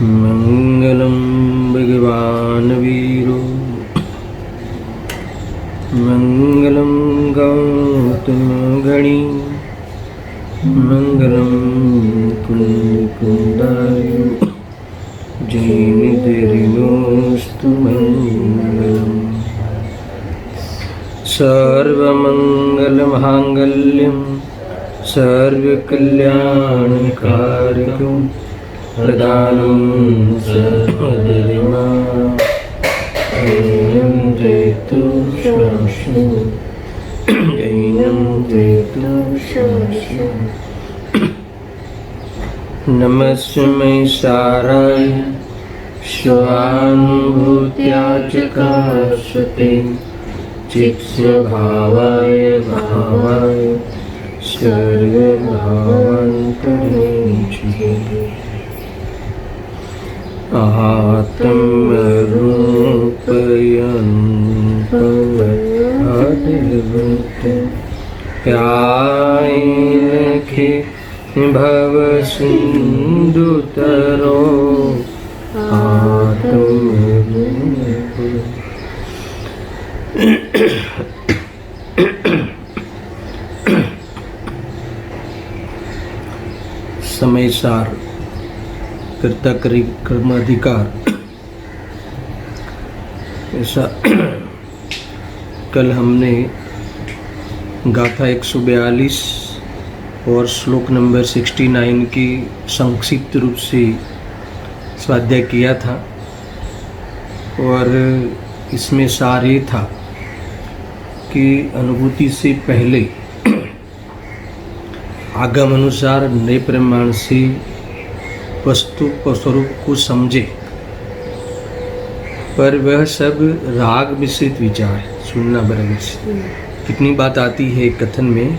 मंगलम भगवान वीरो मंगलम गौतम गणी मंगलम कुंदायु जैनिधिरिणोस्तु मंगलम सर्वमंगलमांगल्यं सर्वकल्याणकारिकं प्रदानं सर्वधर्मा जयतु शाश्वतं जैनं जयतु शाश्वतं नमस्मै साराय स्वानुभूत्या चकाशते चित्स्य भावाय भावाय सर्वभावान्तरेषु आत्मरूपयन् प्यायखे भवसिन्धुतरो समय सार कर्ता कर्माधिकार ऐसा कल हमने गाथा 142 और श्लोक नंबर 69 की संक्षिप्त रूप से स्वाध्याय किया था और इसमें सार ये था कि अनुभूति से पहले आगम अनुसार नए प्रमाण से वस्तु स्वरूप को समझे, पर वह सब राग मिश्रित विचार है। सुनना बराबर से कितनी बात आती है कथन में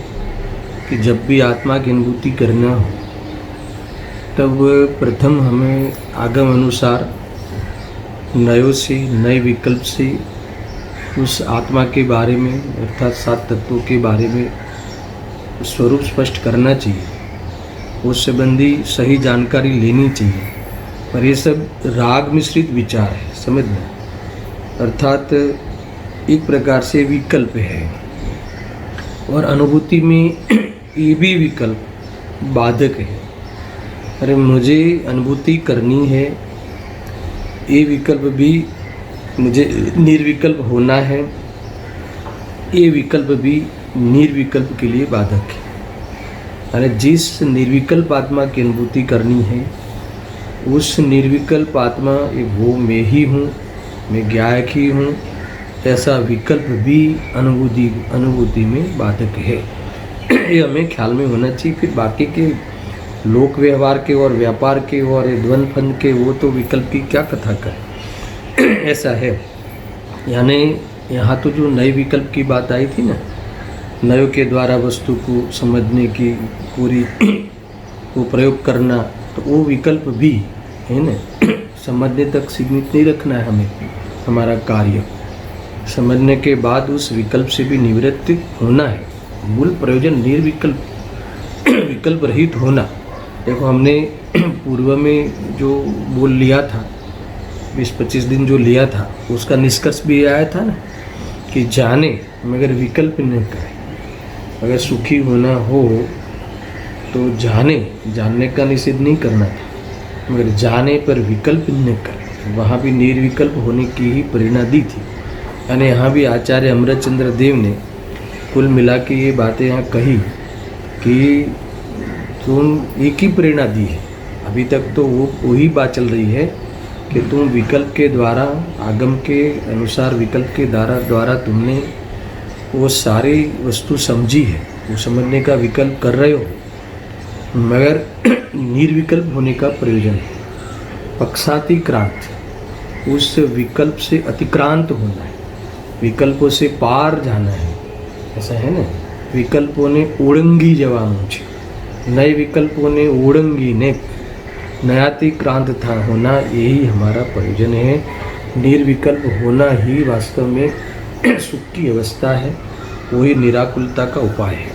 कि जब भी आत्मा की अनुभूति करना हो तब प्रथम हमें आगम अनुसार नयों से नए विकल्प से उस आत्मा के बारे में अर्थात 7 तत्वों के बारे में स्वरूप स्पष्ट करना चाहिए, उस संबंधी सही जानकारी लेनी चाहिए। पर ये सब राग मिश्रित विचार है, समझना, अर्थात एक प्रकार से विकल्प है और अनुभूति में ये भी विकल्प बाधक है। अरे मुझे अनुभूति करनी है, ये विकल्प भी मुझे निर्विकल्प होना है, ये विकल्प भी निर्विकल्प के लिए बाधक है। अरे जिस निर्विकल्प आत्मा की अनुभूति करनी है उस निर्विकल्प आत्मा वो मैं ही हूँ, मैं ज्ञायक ही हूँ, ऐसा विकल्प भी अनुभूति में बाधक है। ये हमें ख्याल में होना चाहिए। फिर बाकी के लोक व्यवहार के और व्यापार के और द्वंद फंद के वो तो विकल्प की क्या कथा करें। ऐसा है, यानी यहाँ तो जो नए विकल्प की बात आई थी ना, नयों के द्वारा वस्तु को समझने की पूरी वो प्रयोग करना, तो वो विकल्प भी है ना, समझने तक सीमित नहीं रखना है हमें। हमारा कार्य समझने के बाद उस विकल्प से भी निवृत्त होना है। मूल प्रयोजन निर्विकल्प विकल्प रहित होना। देखो हमने पूर्व में जो बोल लिया था, 20-25 दिन जो लिया था, उसका निष्कर्ष भी आया था ना कि जाने मगर विकल्प न करे। अगर सुखी होना हो तो जानने का निषेध नहीं करना था, मगर जाने पर विकल्प न करे। वहाँ भी निर्विकल्प होने की ही प्रेरणा दी थी। यानी यहाँ भी आचार्य अमृतचंद्र देव ने कुल मिला के ये बातें यहाँ कही कि तुम एक ही प्रेरणा दी है। अभी तक तो वही बात चल रही है कि तुम विकल्प के द्वारा, आगम के अनुसार विकल्प के द्वारा तुमने वो सारी वस्तु समझी है, वो समझने का विकल्प कर रहे हो, मगर निर्विकल्प होने का प्रयोजन है। पक्षातिक्रांत, उस विकल्प से अतिक्रांत होना है, विकल्पों से पार जाना है। ऐसा है ना, विकल्पों ने ओढ़ंगी जवा मुझे, नए विकल्पों ने ओढ़ंगी ने नयातिक्रांत था होना, यही हमारा प्रयोजन है। निर्विकल्प होना ही वास्तव में सुख की अवस्था है, वही निराकुलता का उपाय है।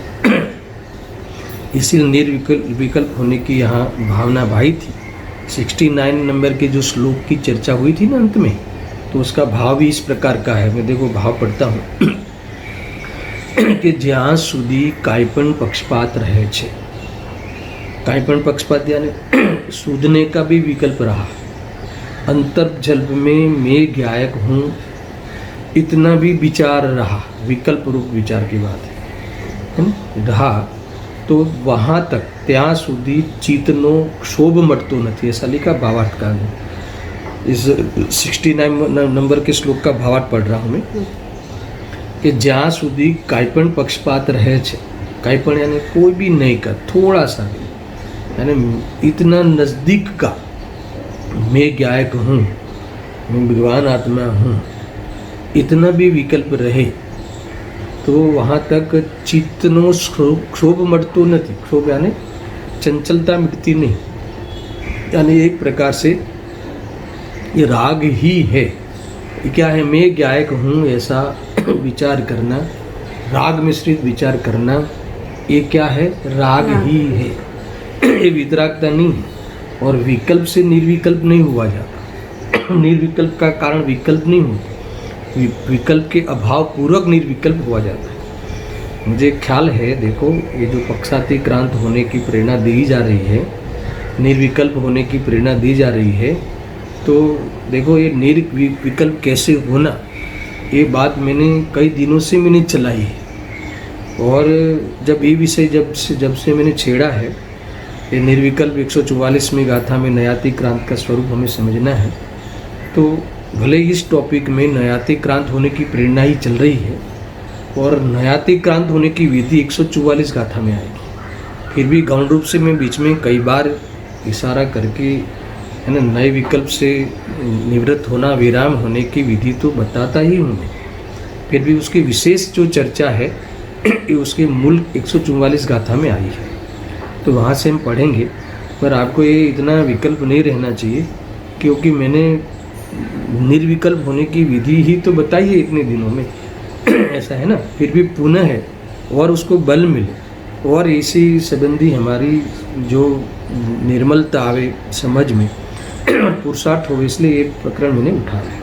इसीलिए निर्विकल्प होने की यहाँ भावना भाई थी। 69 नंबर के जो श्लोक की चर्चा हुई थी ना अंत में, तो उसका भाव भी इस प्रकार का है। मैं देखो भाव पढ़ता हूँ कि જ્યાં સુધી કાંઈપણ પક્ષપાત રહે છે, कांईपण पक्षपात यानी सूदने का भी विकल्प रहा, अंतर्जल्प में मैं गायक हूँ इतना भी विचार रहा, विकल्प रूप विचार की बात है ना, रहा तो वहाँ तक ત્યાં સુધી ચિત્તનો ક્ષોભ મળતો નથી, ऐसा लिखा भावार्थकार ने। इस 69 नंबर के श्लोक का भावार्थ पढ़ रहा हूँ मैं कि જ્યાં સુધી કાંઈપણ पक्षपात रहे છે, कांईपण यानी कोई भी नहीं का, थोड़ा सा भी, यानी इतना नज़दीक का मैं गायक हूँ, मैं भगवान आत्मा हूँ, इतना भी विकल्प रहे तो वहाँ तक चित्तनो क्षोभ मटतो नहीं। क्षोभ यानी चंचलता मिटती नहीं, यानी एक प्रकार से ये राग ही है। ये क्या है? मैं गायक हूँ ऐसा विचार करना, राग मिश्रित विचार करना, ये क्या है? राग ही है। ये वितरागता नहीं है, और विकल्प से निर्विकल्प नहीं हुआ जाता। निर्विकल्प का कारण विकल्प नहीं होता, विकल्प के अभाव पूर्वक निर्विकल्प हुआ जाता है। मुझे ख्याल है, देखो ये जो पक्षातिक्रांत होने की प्रेरणा दी जा रही है, निर्विकल्प होने की प्रेरणा दी जा रही है, तो देखो ये निर्विकल्प कैसे होना, ये बात मैंने कई दिनों से मैंने चलाई है। और जब ये विषय जब से मैंने छेड़ा है, ये निर्विकल्प 144वें गाथा में नयातिक्रांत का स्वरूप हमें समझना है, तो भले इस टॉपिक में नयातिक्रांत होने की प्रेरणा ही चल रही है और नयातिक्रांत होने की विधि 144 गाथा में आएगी, फिर भी गौण रूप से मैं बीच में कई बार इशारा करके है ना नए विकल्प से निवृत्त होना, विराम होने की विधि तो बताता ही हूँ, फिर भी उसकी विशेष जो चर्चा है ये उसके मूल 144 गाथा में आई है, तो वहाँ से हम पढ़ेंगे। पर आपको ये इतना विकल्प नहीं रहना चाहिए, क्योंकि मैंने निर्विकल्प होने की विधि ही तो बताई है इतने दिनों में ऐसा है ना, फिर भी पुनः है और उसको बल मिले और इसी संबंधी हमारी जो निर्मलता आवे समझ में और पुरुषार्थ हो, इसलिए ये प्रकरण मैंने उठाया।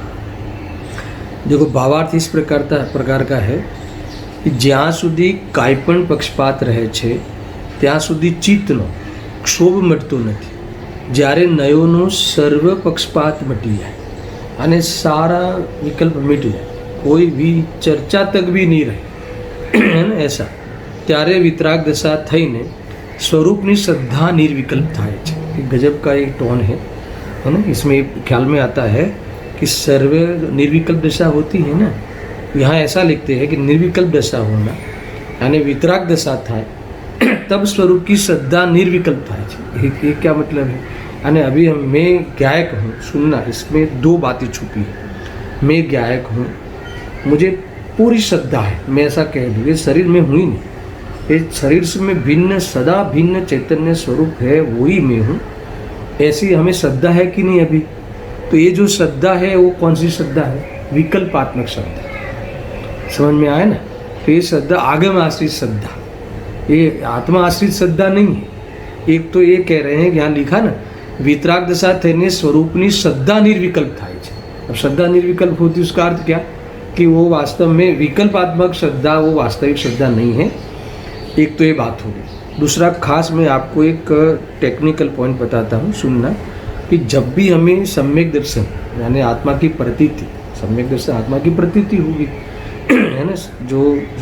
देखो भावार्थ इस प्रकार का है कि જ્યાં સુધી કાંઈપણ પક્ષપાત રહે છે ત્યાં સુધી ચિત્તનો ક્ષોભ મટતો નથી, જ્યારે નયોનો સર્વ પક્ષપાત મટી જાય અને સારા વિકલ્પ मिट जाए, कोई भी चर्चा तक भी नहीं रहे है ना, ऐसा ત્યારે વિતરાગ દશા થઈને સ્વરૂપની શ્રદ્ધા નિર્વિકલ્પ થાય છે। गजब का एक टोन है ना, इसमें ख्याल में आता है कि सर्व निर्विकल्प दशा होती है ना, यहाँ ऐसा लिखते हैं कि निर्विकल्प दशा होना यानी वितराग दशा था तब स्वरूप की श्रद्धा निर्विकल्प था। ये क्या मतलब है? यानी अभी मैं गायक हूँ, सुनना, इसमें दो बातें छुपी है। मैं गायक हूँ, मुझे पूरी श्रद्धा है, मैं ऐसा कह दूँ, ये शरीर में हुई नहीं, ये शरीर से में भिन्न सदा भिन्न चैतन्य स्वरूप है, वही मैं हूँ, ऐसी हमें श्रद्धा है कि नहीं अभी? तो ये जो श्रद्धा है वो कौन सी श्रद्धा है? विकल्पात्मक श्रद्धा। समझ में आया ना? तो ये श्रद्धा आगम आश्रित श्रद्धा, ये आत्मा आश्रित श्रद्धा नहीं है। एक तो ये कह रहे हैं कि यहाँ लिखा ना वितराग दशा थઈને स्वरूपनी श्रद्धा निर्विकल्प થાય છે। अब श्रद्धा निर्विकल्प होती उसका अर्थ क्या कि वो वास्तव में विकल्पात्मक श्रद्धा, वो वास्तविक श्रद्धा नहीं है। एक तो ये बात होगी। दूसरा खास मैं आपको एक टेक्निकल पॉइंट बताता हूँ, सुनना, कि जब भी हमें सम्यक दर्शन यानी आत्मा की प्रतीति, सम्यक दर्शन आत्मा की प्रतीति होगी है ना, जो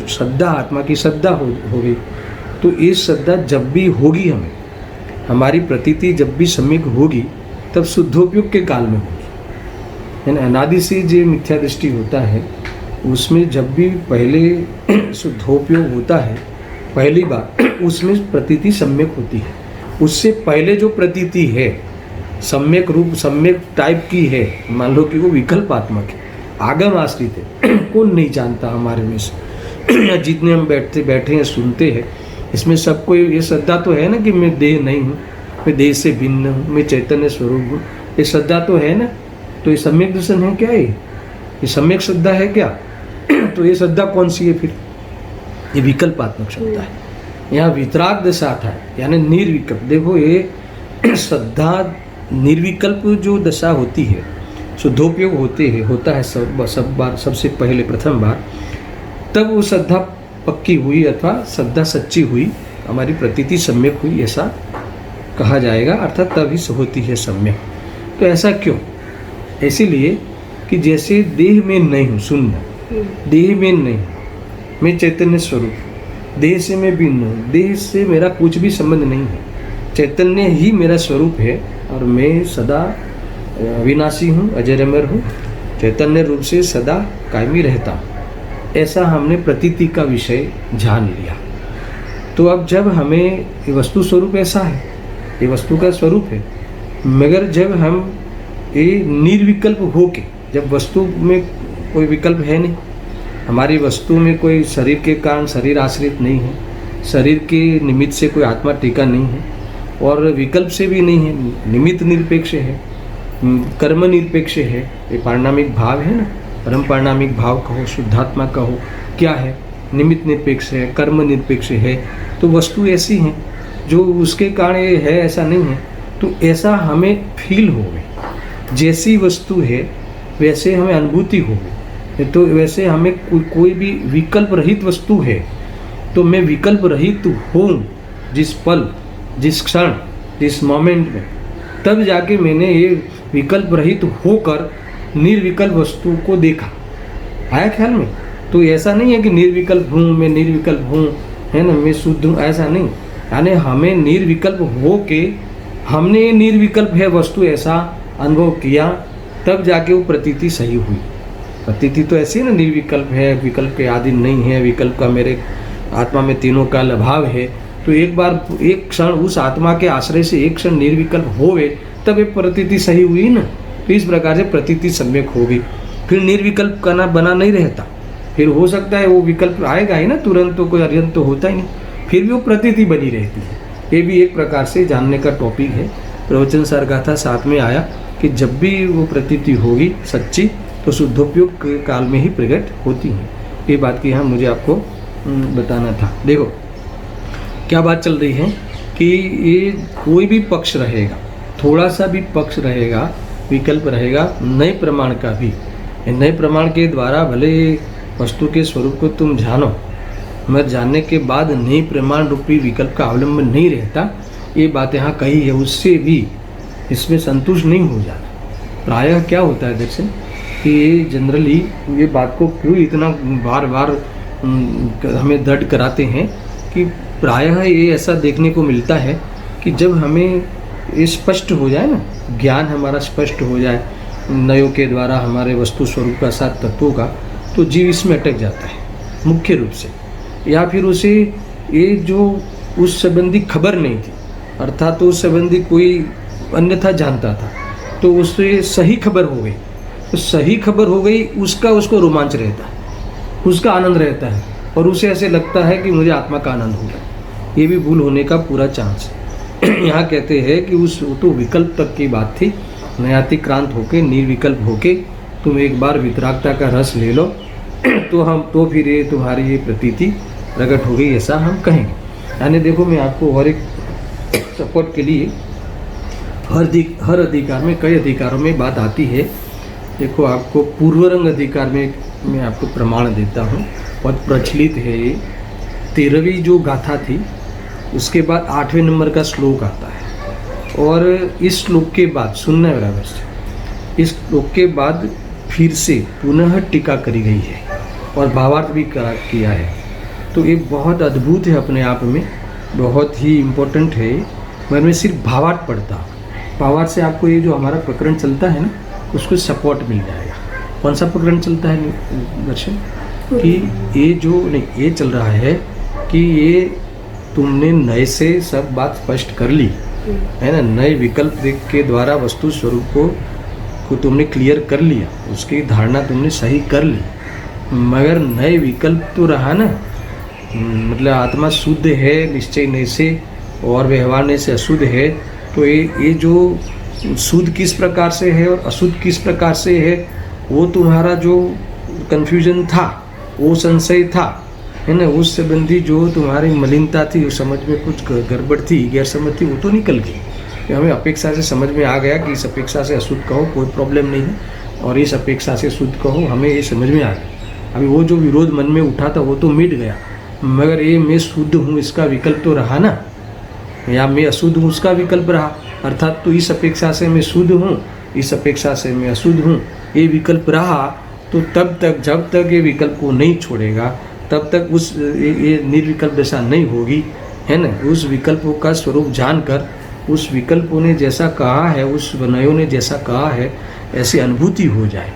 श्रद्धा आत्मा की श्रद्धा होगी, तो ये श्रद्धा जब भी होगी, हमें हमारी प्रतीति जब भी सम्यक होगी तब शुद्धोपयोग के काल में होगी। यानी अनादि से जो मिथ्या दृष्टि होता है उसमें जब भी पहले शुद्धोपयोग होता है, पहली बार उसमें प्रतीति सम्यक होती है। उससे पहले जो प्रतीति है सम्यक रूप सम्यक टाइप की है, मान लो कि वो विकल्पात्मक है, आगम आश्रित है, कौन नहीं जानता हमारे में से जितने हम बैठे हैं सुनते हैं, इसमें सबको ये श्रद्धा तो है ना कि मैं देह नहीं हूँ, मैं देह से भिन्न हूँ, मैं चैतन्य स्वरूप हूँ, ये श्रद्धा तो है ना। तो ये सम्यक दर्शन है क्या? ये सम्यक श्रद्धा है क्या? तो ये श्रद्धा कौन सी है फिर? ये विकल्पात्मक श्रद्धा है। यहाँ वितराग दशा था यानी निर्विकल्प। देखो ये श्रद्धा निर्विकल्प जो दशा होती है, शुद्धोपयोग होता है सब बार, सबसे पहले प्रथम बार, तब वो श्रद्धा पक्की हुई अथवा श्रद्धा सच्ची हुई, हमारी प्रतीति सम्यक हुई, ऐसा कहा जाएगा, अर्थात तभी होती है सम्यक। तो ऐसा क्यों? इसीलिए कि जैसे देह में नहीं हूँ, सुनना, देह में नहीं, मैं चैतन्य स्वरूप, देह से मैं भिन्न हूँ, देह से मेरा कुछ भी संबंध नहीं है, चैतन्य ही मेरा स्वरूप है और मैं सदा अविनाशी हूँ, अजर अमर हूँ, चैतन्य रूप से सदा कायमी रहता हूँ, ऐसा हमने प्रतीति का विषय जान लिया। तो अब जब हमें ये वस्तु स्वरूप ऐसा है, ये वस्तु का स्वरूप है, मगर जब हम ये निर्विकल्प होके, जब वस्तु में कोई विकल्प है नहीं, हमारी वस्तु में कोई शरीर के कारण शरीर आश्रित नहीं है, शरीर के निमित्त से कोई आत्मा टीका नहीं है, और विकल्प से भी नहीं है, निमित्त निरपेक्ष है, कर्म निरपेक्ष है, ये पारिणामिक भाव है ना, परम पारिणामिक भाव कहो, शुद्धात्मा कहो, क्या है, निमित्त निरपेक्ष है, कर्म निरपेक्ष है। तो वस्तु ऐसी है जो उसके कारण ये है, ऐसा नहीं है। तो ऐसा हमें फील हो गई, जैसी वस्तु है वैसे हमें अनुभूति हो गई। तो वैसे हमें कोई भी विकल्प रहित वस्तु है, तो मैं विकल्प रहित हूँ जिस पल, जिस क्षण, जिस मोमेंट में, तब जाके मैंने ये विकल्प रहित होकर निर्विकल्प वस्तु को देखा। आया ख्याल में? तो ऐसा नहीं है कि निर्विकल्प हूँ, मैं निर्विकल्प हूँ, है ना, मैं शुद्ध हूँ, ऐसा नहीं। यानी हमें निर्विकल्प हो के हमने निर्विकल्प है वस्तु ऐसा अनुभव किया, तब जाके वो प्रतीति सही हुई। प्रतीति तो ऐसी है ना, निर्विकल्प है, विकल्प के आधीन नहीं है, विकल्प का मेरे आत्मा में तीनों का अभाव है। तो एक बार, एक क्षण उस आत्मा के आश्रय से एक क्षण निर्विकल्प होवे, तब एक प्रतीति सही हुई ना। तो इस प्रकार से प्रतीति सम्यक होगी। फिर निर्विकल्प का ना बना नहीं रहता, फिर हो सकता है वो विकल्प आएगा ही ना, तुरंत तो कोई अर्यंत तो होता ही नहीं, फिर भी वो प्रतीति बनी रहती है। ये भी एक प्रकार से जानने का टॉपिक है। प्रवचन सार गाथा साथ में आया कि जब भी वो प्रतीति होगी सच्ची, तो शुद्धोपयोग काल में ही प्रकट होती है। ये बात की यहाँ मुझे आपको बताना था। देखो क्या बात चल रही है कि ये कोई भी पक्ष रहेगा, थोड़ा सा भी पक्ष रहेगा, विकल्प रहेगा, नए प्रमाण का भी, नए प्रमाण के द्वारा भले वस्तु के स्वरूप को तुम जानो, मगर जानने के बाद नए प्रमाण रूपी विकल्प का अवलंबन नहीं रहता, ये बात यहाँ कही है, उससे भी इसमें संतुष्ट नहीं हो जाना। प्रायः क्या होता है दर्शन कि ये जनरली ये बात को क्यों इतना बार बार हमें दृढ़ कराते हैं कि प्रायः ये ऐसा देखने को मिलता है कि जब हमें ये स्पष्ट हो जाए ना, ज्ञान हमारा स्पष्ट हो जाए नयों के द्वारा हमारे वस्तु स्वरूप का, सात तत्वों का, तो जीव इसमें अटक जाता है मुख्य रूप से, या फिर उसे ये जो उस संबंधी खबर नहीं थी, अर्थात तो उस संबंधी कोई अन्यथा जानता था, तो उससे सही खबर हो गई, तो सही खबर हो गई, उसको रोमांच रहता है, उसका आनंद रहता है, और उसे ऐसे लगता है कि मुझे आत्मा का आनंद होगा। ये भी भूल होने का पूरा चांस है। यहाँ कहते हैं कि उस तो विकल्प तक की बात थी, नयातिक्रांत होके, निर्विकल्प होके तुम एक बार वितरागता का रस ले लो, तो फिर ये तुम्हारी ये प्रतीति प्रकट हो गई, ऐसा हम कहेंगे। यानी देखो, मैं आपको और एक सपोर्ट के लिए हर अधिकार में, कई अधिकारों में बात आती है। देखो, आपको पूर्वरंग अधिकार में मैं आपको प्रमाण देता हूँ, बहुत प्रचलित है ये। 13वीं जो गाथा थी उसके बाद 8वें नंबर का श्लोक आता है, और इस श्लोक के बाद सुनना है बराबर से, इस श्लोक के बाद फिर से पुनः टीका करी गई है और भावार्थ भी किया है। तो ये बहुत अद्भुत है अपने आप में, बहुत ही इम्पोर्टेंट है। मैं सिर्फ भावार्थ पढ़ता हूँ, भावार्थ से आपको ये जो हमारा प्रकरण चलता है ना, उसको सपोर्ट मिल जाएगा। कौन सा प्रकरण चलता है दर्शन? कि ये जो नहीं, ये चल रहा है कि ये तुमने नए से सब बात स्पष्ट कर ली है ना, नए विकल्प देख के द्वारा वस्तु स्वरूप को तुमने क्लियर कर लिया, उसकी धारणा तुमने सही कर ली, मगर नए विकल्प तो रहा ना, मतलब आत्मा शुद्ध है निश्चय नहीं से और व्यवहार नहीं से अशुद्ध है। तो ये जो शुद्ध किस प्रकार से है और अशुद्ध किस प्रकार से है, वो तुम्हारा जो कन्फ्यूजन था, वो संशय था, है ना, उस संबंधी जो तुम्हारी मलिनता थी, उस समझ में कुछ गड़बड़ थी, गैर समझ थी, वो तो निकल गई। कि हमें अपेक्षा से समझ में आ गया कि इस अपेक्षा से अशुद्ध कहो कोई प्रॉब्लम नहीं है, और इस अपेक्षा से शुद्ध कहो, हमें ये समझ में आ गया। अभी वो जो विरोध मन में उठा था वो तो मिट गया, मगर ये मैं शुद्ध हूँ इसका विकल्प तो रहा ना, या मैं अशुद्ध हूँ उसका विकल्प रहा। अर्थात तो इस अपेक्षा से मैं शुद्ध हूँ, इस अपेक्षा से मैं अशुद्ध हूँ, ये विकल्प रहा। तो तब तक जब तक ये विकल्प को नहीं छोड़ेगा तब तक उस ये निर्विकल्प दशा नहीं होगी, है ना। उस विकल्पों का स्वरूप जानकर, उस विकल्पों ने जैसा कहा है, उस वनयों ने जैसा कहा है, ऐसी अनुभूति हो जाए,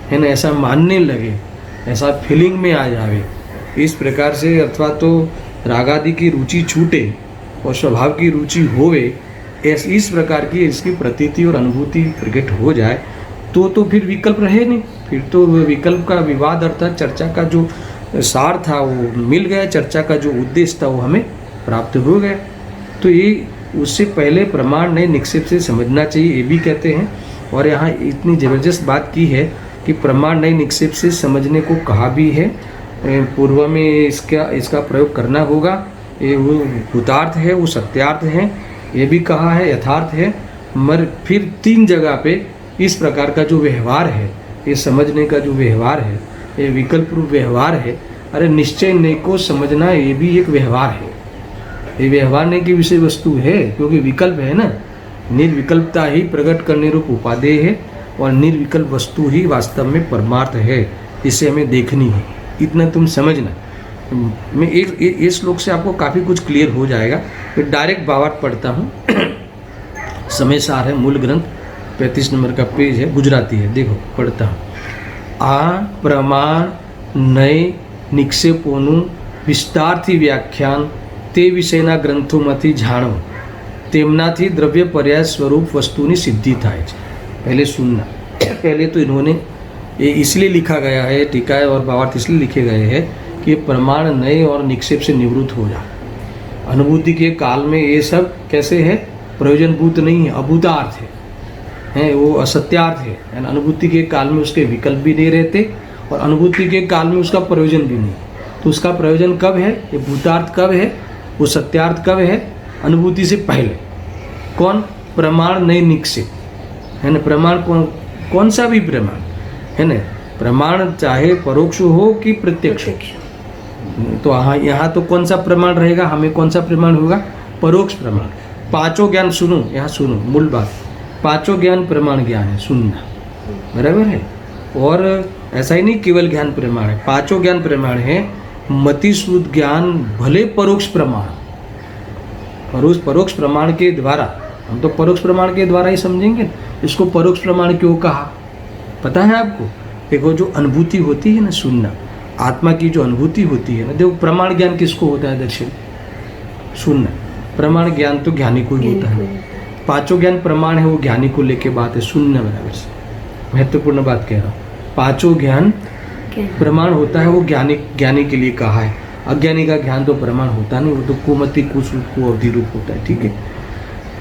है ना, ऐसा मानने लगे, ऐसा फीलिंग में आ जावे, इस प्रकार से अथवा तो रागादि की रुचि छूटे और स्वभाव की रुचि होवे, इस प्रकार की इसकी प्रतीति और अनुभूति प्रकट हो जाए, तो फिर विकल्प रहे नहीं। फिर तो विकल्प का विवाद अर्थात चर्चा का जो सार था वो मिल गया, चर्चा का जो उद्देश्य था वो हमें प्राप्त हो गया। तो ये उससे पहले प्रमाण नहीं निक्षेप से समझना चाहिए, ये भी कहते हैं। और यहाँ इतनी ज़बरदस्त बात की है कि प्रमाण नहीं निक्षेप से समझने को कहा भी है, पूर्व में इसका प्रयोग करना होगा। ये वो भूतार्थ है, वो सत्यार्थ है, ये भी कहा है, यथार्थ है। मगर फिर 3 जगह पे इस प्रकार का जो व्यवहार है, ये समझने का जो व्यवहार है, ये विकल्प रूप व्यवहार है। अरे निश्चय नहीं को समझना ये भी एक व्यवहार है, ये व्यवहार नहीं की विषय वस्तु है, क्योंकि विकल्प है ना। निर्विकल्पता ही प्रकट करने रूप उपादेय है और निर्विकल्प वस्तु ही वास्तव में परमार्थ है, इसे हमें देखनी है। इतना तुम समझना। मैं एक श्लोक से आपको काफ़ी कुछ क्लियर हो जाएगा। फिर डायरेक्ट भावार्थ पढ़ता हूँ। समय सार है, मूल ग्रंथ 35 नंबर का पेज है, गुजराती है, देखो पढ़ता हूँ। आ प्रमाण नय निक्षेपोनु विस्तारથી વ્યાખ્યાન તે વિષયના ગ્રંથોમાંથી જાણો, તેમનાથી દ્રવ્ય પર્યાય स्वरूप वस्तुની सिद्धि થાય છે। पहले सुनना, पहले तो इन्होंने ये इसलिए लिखा गया है, टीकाएं और भावार्थ इसलिए लिखे गए हैं कि ये प्रमाण नए और निक्षेप से निवृत्त हो जाए। अनुभूति के काल में ये सब कैसे है, प्रयोजनभूत नहीं है, अभूतार्थ है, वो असत्यार्थ है। अनुभूति के काल में उसके विकल्प भी नहीं रहते और अनुभूति के काल में उसका प्रयोजन भी नहीं। तो उसका प्रयोजन कब है, ये भूतार्थ कब है, वो सत्यार्थ कब है, अनुभूति से पहले। कौन, प्रमाण नहीं निक्षेप, है ना। प्रमाण कौन सा भी प्रमाण, है ना। प्रमाण चाहे परोक्ष हो कि प्रत्यक्ष हो, तो यहाँ तो कौन सा प्रमाण रहेगा, हमें कौन सा प्रमाण होगा, परोक्ष प्रमाण। पांचों ज्ञान सुनो, यहाँ सुनो मूल बात, पांचों ज्ञान प्रमाण ज्ञान है, सुनना, बराबर है। और ऐसा ही नहीं केवल ज्ञान प्रमाण है, पांचों ज्ञान प्रमाण है। मति शुद्ध ज्ञान भले परोक्ष प्रमाण, और उस परोक्ष प्रमाण के द्वारा, हम तो परोक्ष प्रमाण के द्वारा ही समझेंगे। इसको परोक्ष प्रमाण क्यों कहा पता है आपको? देखो जो अनुभूति होती है ना, सुनना, आत्मा की जो अनुभूति होती है ना, देखो प्रमाण ज्ञान किसको होता है दर्शन, सुनना। प्रमाण ज्ञान तो ज्ञानी को ही होता है। पांचों ज्ञान प्रमाण है, वो ज्ञानी को लेके बात है, सुनना बराबर से, महत्वपूर्ण बात कह रहा हूँ। पांचों ज्ञान प्रमाण होता है, वो ज्ञानी के लिए कहा है। अज्ञानी का ज्ञान तो प्रमाण होता नहीं, वो तो कुमति कुसरूप को अवधि रूप होता है, ठीक है।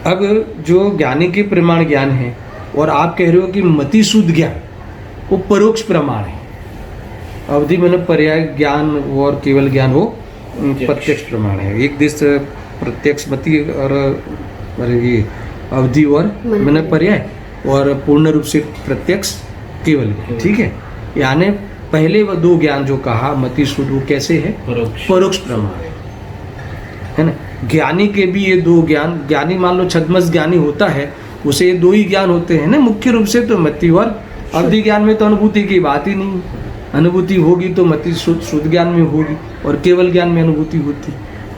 अब जो ज्ञानी के प्रमाण ज्ञान है और आप कह रहे हो कि मति शुद्ध ज्ञान वो परोक्ष प्रमाण है, अवधि मैंने पर्याय ज्ञान और केवल ज्ञान वो प्रत्यक्ष प्रमाण है। एक दिश प्रत्यक्ष मति और ये अवधि और मैंने पर्याय, और पूर्ण रूप से प्रत्यक्ष केवल ज्ञान, ठीक है। यानी पहले वह 2 ज्ञान जो कहा मति शुद्ध, वो कैसे है, परोक्ष प्रमाण है ना। ज्ञानी के भी ये 2 ज्ञान, ज्ञानी मान लो छद्मस ज्ञानी होता है, उसे ये 2 ही ज्ञान होते हैं ना मुख्य रूप से, तो मति और अवधि ज्ञान में तो अनुभूति की बात ही नहीं। अनुभूति होगी तो मति शुद्ध ज्ञान में होगी और केवल ज्ञान में अनुभूति होती।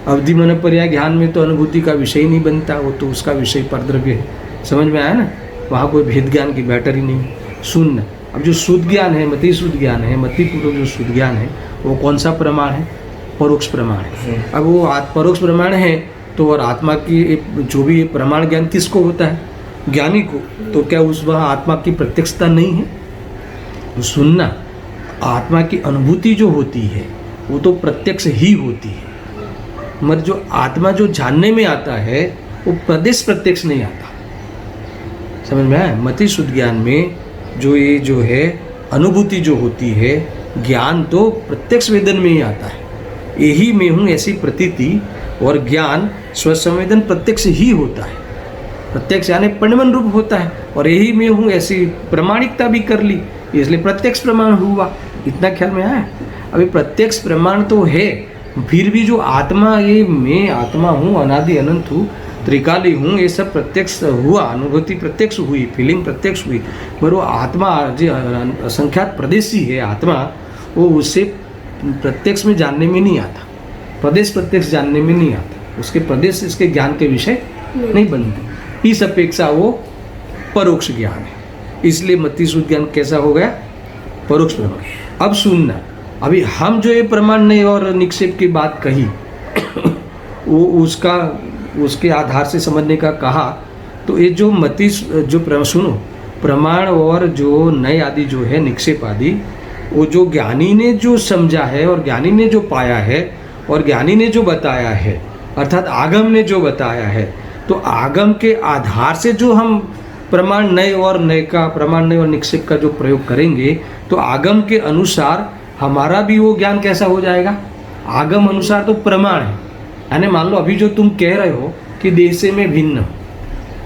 अवधि मन पर्याय ज्ञान में तो अनुभूति का विषय ही नहीं बनता, वो तो उसका विषय परद्रव्य है। समझ में आया ना, वहाँ कोई भेद ज्ञान की बैटर ही नहीं। सुनना, अब जो शुद्ध ज्ञान है, मति शुद्ध ज्ञान है, मति पूर्वक जो शुद्ध ज्ञान है, वो कौन सा प्रमाण है, परोक्ष प्रमाण है। अब वो परोक्ष प्रमाण है तो और आत्मा की जो भी प्रमाण ज्ञान किसको होता है, ज्ञानी को, तो क्या उस वहाँ आत्मा की प्रत्यक्षता नहीं है? तो सुनना, आत्मा की अनुभूति जो होती है वो तो प्रत्यक्ष ही होती है, मगर जो आत्मा जो जानने में आता है वो प्रदेश प्रत्यक्ष नहीं आता। समझ में आया? मति शुद्ध ज्ञान में जो ये जो है अनुभूति जो होती है, ज्ञान तो प्रत्यक्ष वेदन में ही आता है, यही मैं हूँ ऐसी प्रतीति, और ज्ञान स्वसंवेदन प्रत्यक्ष ही होता है। प्रत्यक्ष यानी परिणमन रूप होता है, और यही मैं हूँ ऐसी प्रमाणिकता भी कर ली, इसलिए प्रत्यक्ष प्रमाण हुआ। इतना ख्याल में आया? अभी प्रत्यक्ष प्रमाण तो है, फिर भी जो आत्मा, ये मैं आत्मा हूँ, अनादि अनंत हूँ, त्रिकाली हूँ, ये सब प्रत्यक्ष हुआ, अनुभूति प्रत्यक्ष हुई, फीलिंग प्रत्यक्ष हुई, पर वो आत्मा जो असंख्यात प्रदेशी है आत्मा, वो उससे प्रत्यक्ष में जानने में नहीं आता, प्रदेश प्रत्यक्ष जानने में नहीं आता, उसके प्रदेश इसके ज्ञान के विषय नहीं बनते। इस अपेक्षा वो परोक्ष ज्ञान है, इसलिए मति शुद्ध ज्ञान कैसा हो गया? परोक्ष प्रमाण। अब सुनना, अभी हम जो ये प्रमाण नहीं और निक्षेप की बात कही वो उसके आधार से समझने का कहा, तो ये जो मति जो सुनो, प्रमाण और जो नए आदि जो है निक्षेप आदि, वो जो ज्ञानी ने जो समझा है और ज्ञानी ने जो पाया है और ज्ञानी ने जो बताया है, अर्थात आगम ने जो बताया है, तो आगम के आधार से जो हम प्रमाण नए और नए का, प्रमाण नए और निक्षेप का जो प्रयोग करेंगे, तो आगम के अनुसार हमारा भी वो ज्ञान कैसा हो जाएगा? आगम अनुसार तो प्रमाण है, यानी मान लो अभी जो तुम कह रहे हो कि देह से मैं भिन्न हूँ,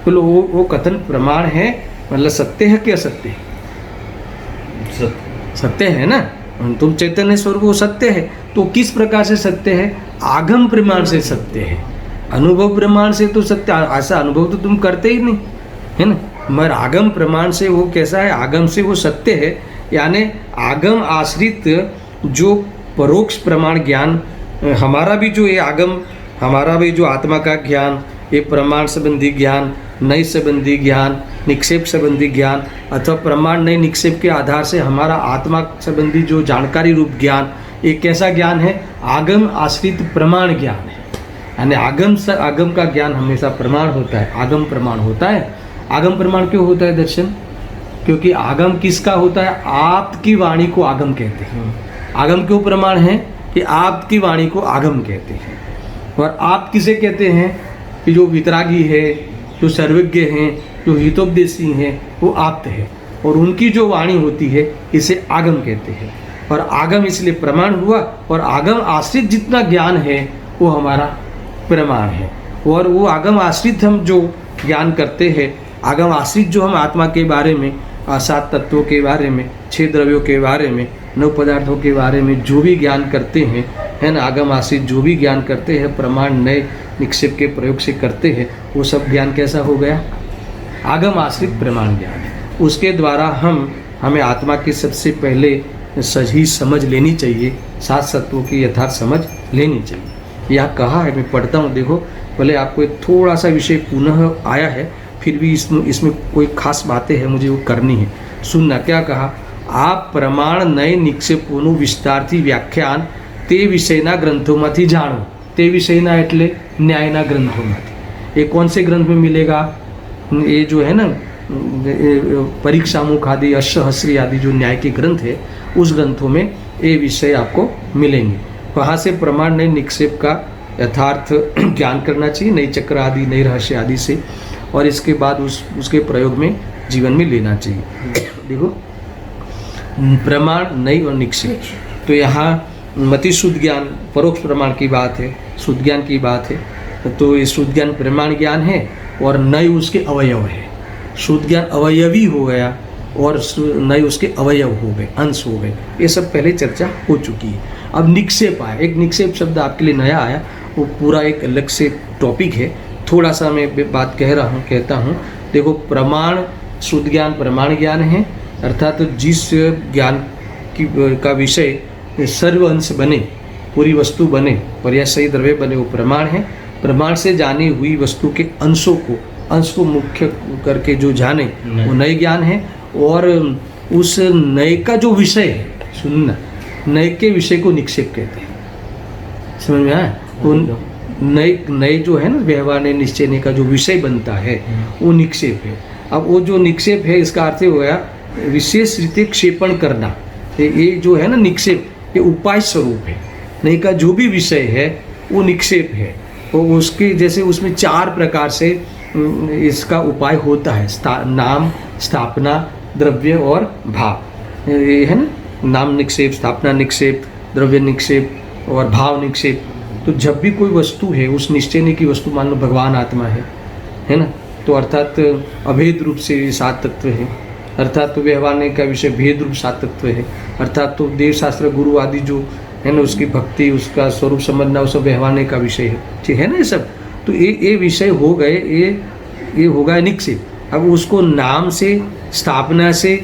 तो वो कथन प्रमाण है, मतलब सत्य है कि असत्य है? सत्य है ना, तुम चैतन्य स्वरूप वो सत्य है। तो किस प्रकार से सत्य है? आगम प्रमाण से सत्य है, अनुभव प्रमाण से तो सत्य, ऐसा अनुभव तो तुम करते ही नहीं है ना, मगर आगम प्रमाण से वो कैसा है? आगम से वो सत्य है, यानी आगम आश्रित जो परोक्ष प्रमाण ज्ञान, हमारा भी जो ये आगम, हमारा भी जो आत्मा का ज्ञान, ये प्रमाण संबंधी ज्ञान, नई संबंधी ज्ञान, निक्षेप संबंधी ज्ञान, अथवा प्रमाण नई निक्षेप के आधार से हमारा आत्मा संबंधी जो जानकारी रूप ज्ञान, ये कैसा ज्ञान है? आगम आश्रित प्रमाण ज्ञान है, यानी आगम का ज्ञान हमेशा प्रमाण होता है, आगम प्रमाण होता है। आगम प्रमाण क्यों होता है दर्शन? क्योंकि आगम किसका होता है? आपकी वाणी को आगम कहते हैं। आगम क्यों प्रमाण है? कि आपकी वाणी को आगम कहते हैं। और आप किसे कहते हैं? कि जो वितरागी है, जो सर्वज्ञ हैं, जो हितोपदेशी हैं, वो आप्त है, और उनकी जो वाणी होती है इसे आगम कहते हैं। और आगम इसलिए प्रमाण हुआ, और आगम आश्रित जितना ज्ञान है वो हमारा प्रमाण है। और वो आगम आश्रित हम जो ज्ञान करते हैं, आगम आश्रित जो हम आत्मा के बारे में, 7 तत्वों के बारे में, 6 द्रव्यों के बारे में, 9 पदार्थों के बारे में जो भी ज्ञान करते हैं, है ना, आगम आश्रित जो भी ज्ञान करते हैं, प्रमाण नए निक्षेप के प्रयोग से करते हैं, वो सब ज्ञान कैसा हो गया? आगम आश्रित प्रमाण ज्ञान है। उसके द्वारा हमें आत्मा की सबसे पहले सही समझ लेनी चाहिए, 7 तत्वों की यथार्थ समझ लेनी चाहिए। यह कहा है, मैं पढ़ता हूँ, देखो, भले आपको एक थोड़ा सा विषय पुनः आया है, फिर भी इसमें कोई खास बातें हैं मुझे वो करनी है। सुनना, क्या कहा? आप प्रमाण नए निक्षेपोનું વિસ્તારથી વ્યાખ્યાન તે વિષયના ગ્રંથોમાંથી જાણો। તે વિષયના એટલે ન્યાયના ગ્રંથોમાંથી। ये कौन से ग्रंथ में मिलेगा? ये जो है ना परीक्षामुख आदि, अष्टहस्री आदि जो न्याय के ग्रंथ है, उस ग्रंथों में ये विषय आपको मिलेंगे। वहाँ से प्रमाण नए निक्षेप का यथार्थ ज्ञान करना चाहिए, नई चक्र आदि, नई रहस्य आदि से, और इसके बाद उसके प्रयोग में जीवन में लेना चाहिए। देखो, प्रमाण नई और निक्षेप, तो यहाँ मति शुद्ध ज्ञान परोक्ष प्रमाण की बात है, शुद्ध ज्ञान की बात है। तो ये शुद्ध ज्ञान प्रमाण ज्ञान है, और नए उसके अवयव है। शुद्ध ज्ञान अवयवी हो गया, और नए उसके अवयव हो गए, अंश हो गए। ये सब पहले चर्चा हो चुकी है। अब निक्षेप आया, एक निक्षेप शब्द आपके लिए नया आया, वो पूरा एक अलग से टॉपिक है। थोड़ा सा मैं बात कहता हूँ। देखो, प्रमाण शुद्ध ज्ञान प्रमाण ज्ञान है, अर्थात तो जिस ज्ञान का विषय सर्व अंश बने, पूरी वस्तु बने, पर्यायसही द्रव्य बने, वो प्रमाण है। प्रमाण से जानी हुई वस्तु के अंश को मुख्य करके जो जाने, वो नए ज्ञान है। और उस नए का जो विषय है, सुनना, नए के विषय को निक्षेप कहते हैं। समझ में आया? वो नए जो है ना, व्यवहार ने निश्चय का जो विषय बनता है, वो निक्षेप है। अब वो जो निक्षेप है, इसका अर्थ हो गया विशेष रीति क्षेपण करना। ये जो है ना निक्षेप, ये उपाय स्वरूप है। नए का जो भी विषय है वो निक्षेप है। तो उसके जैसे उसमें 4 प्रकार से इसका उपाय होता है, नाम, स्थापना, द्रव्य और भाव। ये है ना, नाम निक्षेप, स्थापना निक्षेप, द्रव्य निक्षेप और भाव निक्षेप। तो जब भी कोई वस्तु है, उस निश्चय की वस्तु, मान लो भगवान आत्मा है ना, तो अर्थात अभेद रूप से 7 तत्व है, अर्थात तो व्यवहार का विषय भेद रूप 7 तत्व है, अर्थात तो देव शास्त्र गुरु आदि जो है ना उसकी भक्ति उसका स्वरूप समझना वो सब व्यवहार का विषय है, ठीक है ना। ये सब तो ये विषय हो गए, ये हो गया निक्षेप। अब उसको नाम से, स्थापना से,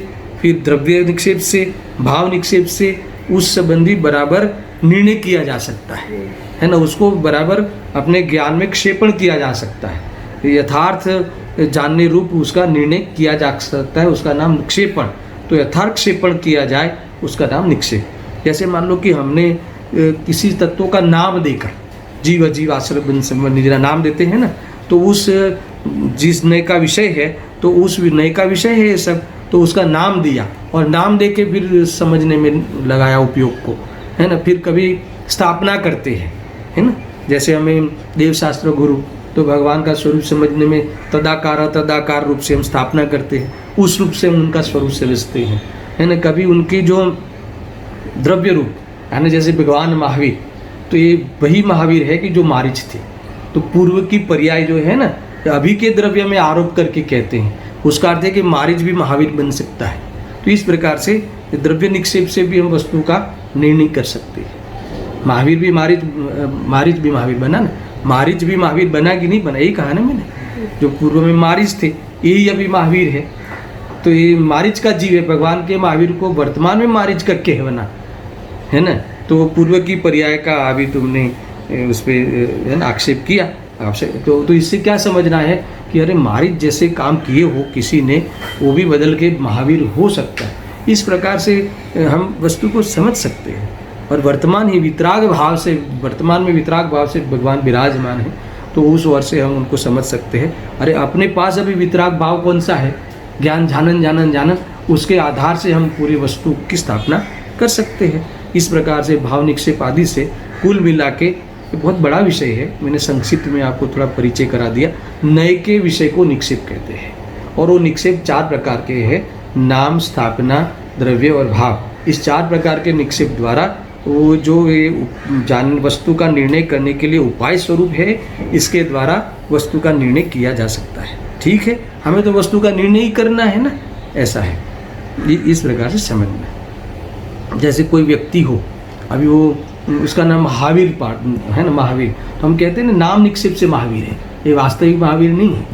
फिर द्रव्य निक्षेप से, भाव निक्षेप से उस संबंधी बराबर निर्णय किया जा सकता है ना। उसको बराबर अपने ज्ञान में क्षेपण किया जा सकता है, यथार्थ जानने रूप उसका निर्णय किया जा सकता है, उसका नाम निक्षेपण। तो यथार्थ क्षेपण किया जाए उसका नाम निक्षेप। जैसे मान लो कि हमने किसी तत्वों का नाम देकर जीव अजीव आश्रय संबंधी नाम देते हैं ना, तो उस जिस नय का विषय है तो उस नय का विषय है ये सब, तो उसका नाम दिया और नाम दे के फिर समझने में लगाया उपयोग को, है ना। फिर कभी स्थापना करते हैं, है ना। जैसे हमें देव शास्त्र गुरु तो भगवान का स्वरूप समझने में तदाकार रूप से हम स्थापना करते हैं, उस रूप से हम उनका स्वरूप समझते हैं, है ना। कभी उनकी जो द्रव्य रूप है ना, जैसे भगवान महावीर, तो ये वही महावीर है कि जो मारीच थे, तो पूर्व की पर्याय जो है ना अभी के द्रव्य में आरोप करके कहते हैं, उसका अर्थ है कि मारीच भी महावीर बन सकता है। तो इस प्रकार से द्रव्य निक्षेप से भी हम वस्तु का निर्णय कर सकते हैं। महावीर भी मारीच भी महावीर बना ना, मारीच भी महावीर बना कि नहीं बना, यही कहा ना मैंने। जो पूर्व में मारीच थे यही अभी महावीर है, तो ये मारीच का जीव है, भगवान के महावीर को वर्तमान में मारीच का कहना है ना। तो पूर्व की पर्याय का अभी तुमने उस पर है ना आक्षेप किया आपसे, तो इससे क्या समझना है कि अरे मारीच जैसे काम किए हो किसी ने, वो भी बदल के महावीर हो सकता है। इस प्रकार से हम वस्तु को समझ सकते हैं। और वर्तमान ही वितराग भाव से, वर्तमान में वितराग भाव से भगवान विराजमान है, तो उस ओर से हम उनको समझ सकते हैं। अरे अपने पास अभी वितराग भाव कौन सा है, ज्ञान जानन, उसके आधार से हम पूरी वस्तु की स्थापना कर सकते हैं। इस प्रकार से भाव निक्षेप आदि से कुल मिला के बहुत बड़ा विषय है। मैंने संक्षिप्त में आपको थोड़ा परिचय करा दिया। नए के विषय को निक्षेप कहते हैं, और वो निक्षेप 4 प्रकार के हैं, नाम, स्थापना, द्रव्य और भाव। इस 4 प्रकार के निक्षेप द्वारा वो जो ये वस्तु का निर्णय करने के लिए उपाय स्वरूप है, इसके द्वारा वस्तु का निर्णय किया जा सकता है। ठीक है, हमें तो वस्तु का निर्णय ही करना है ना, ऐसा है। इस प्रकार से समझना। जैसे कोई व्यक्ति हो, अभी वो उसका नाम महावीर है ना, महावीर, तो हम कहते हैं ना नाम निक्षेप से महावीर है, ये वास्तविक महावीर नहीं है,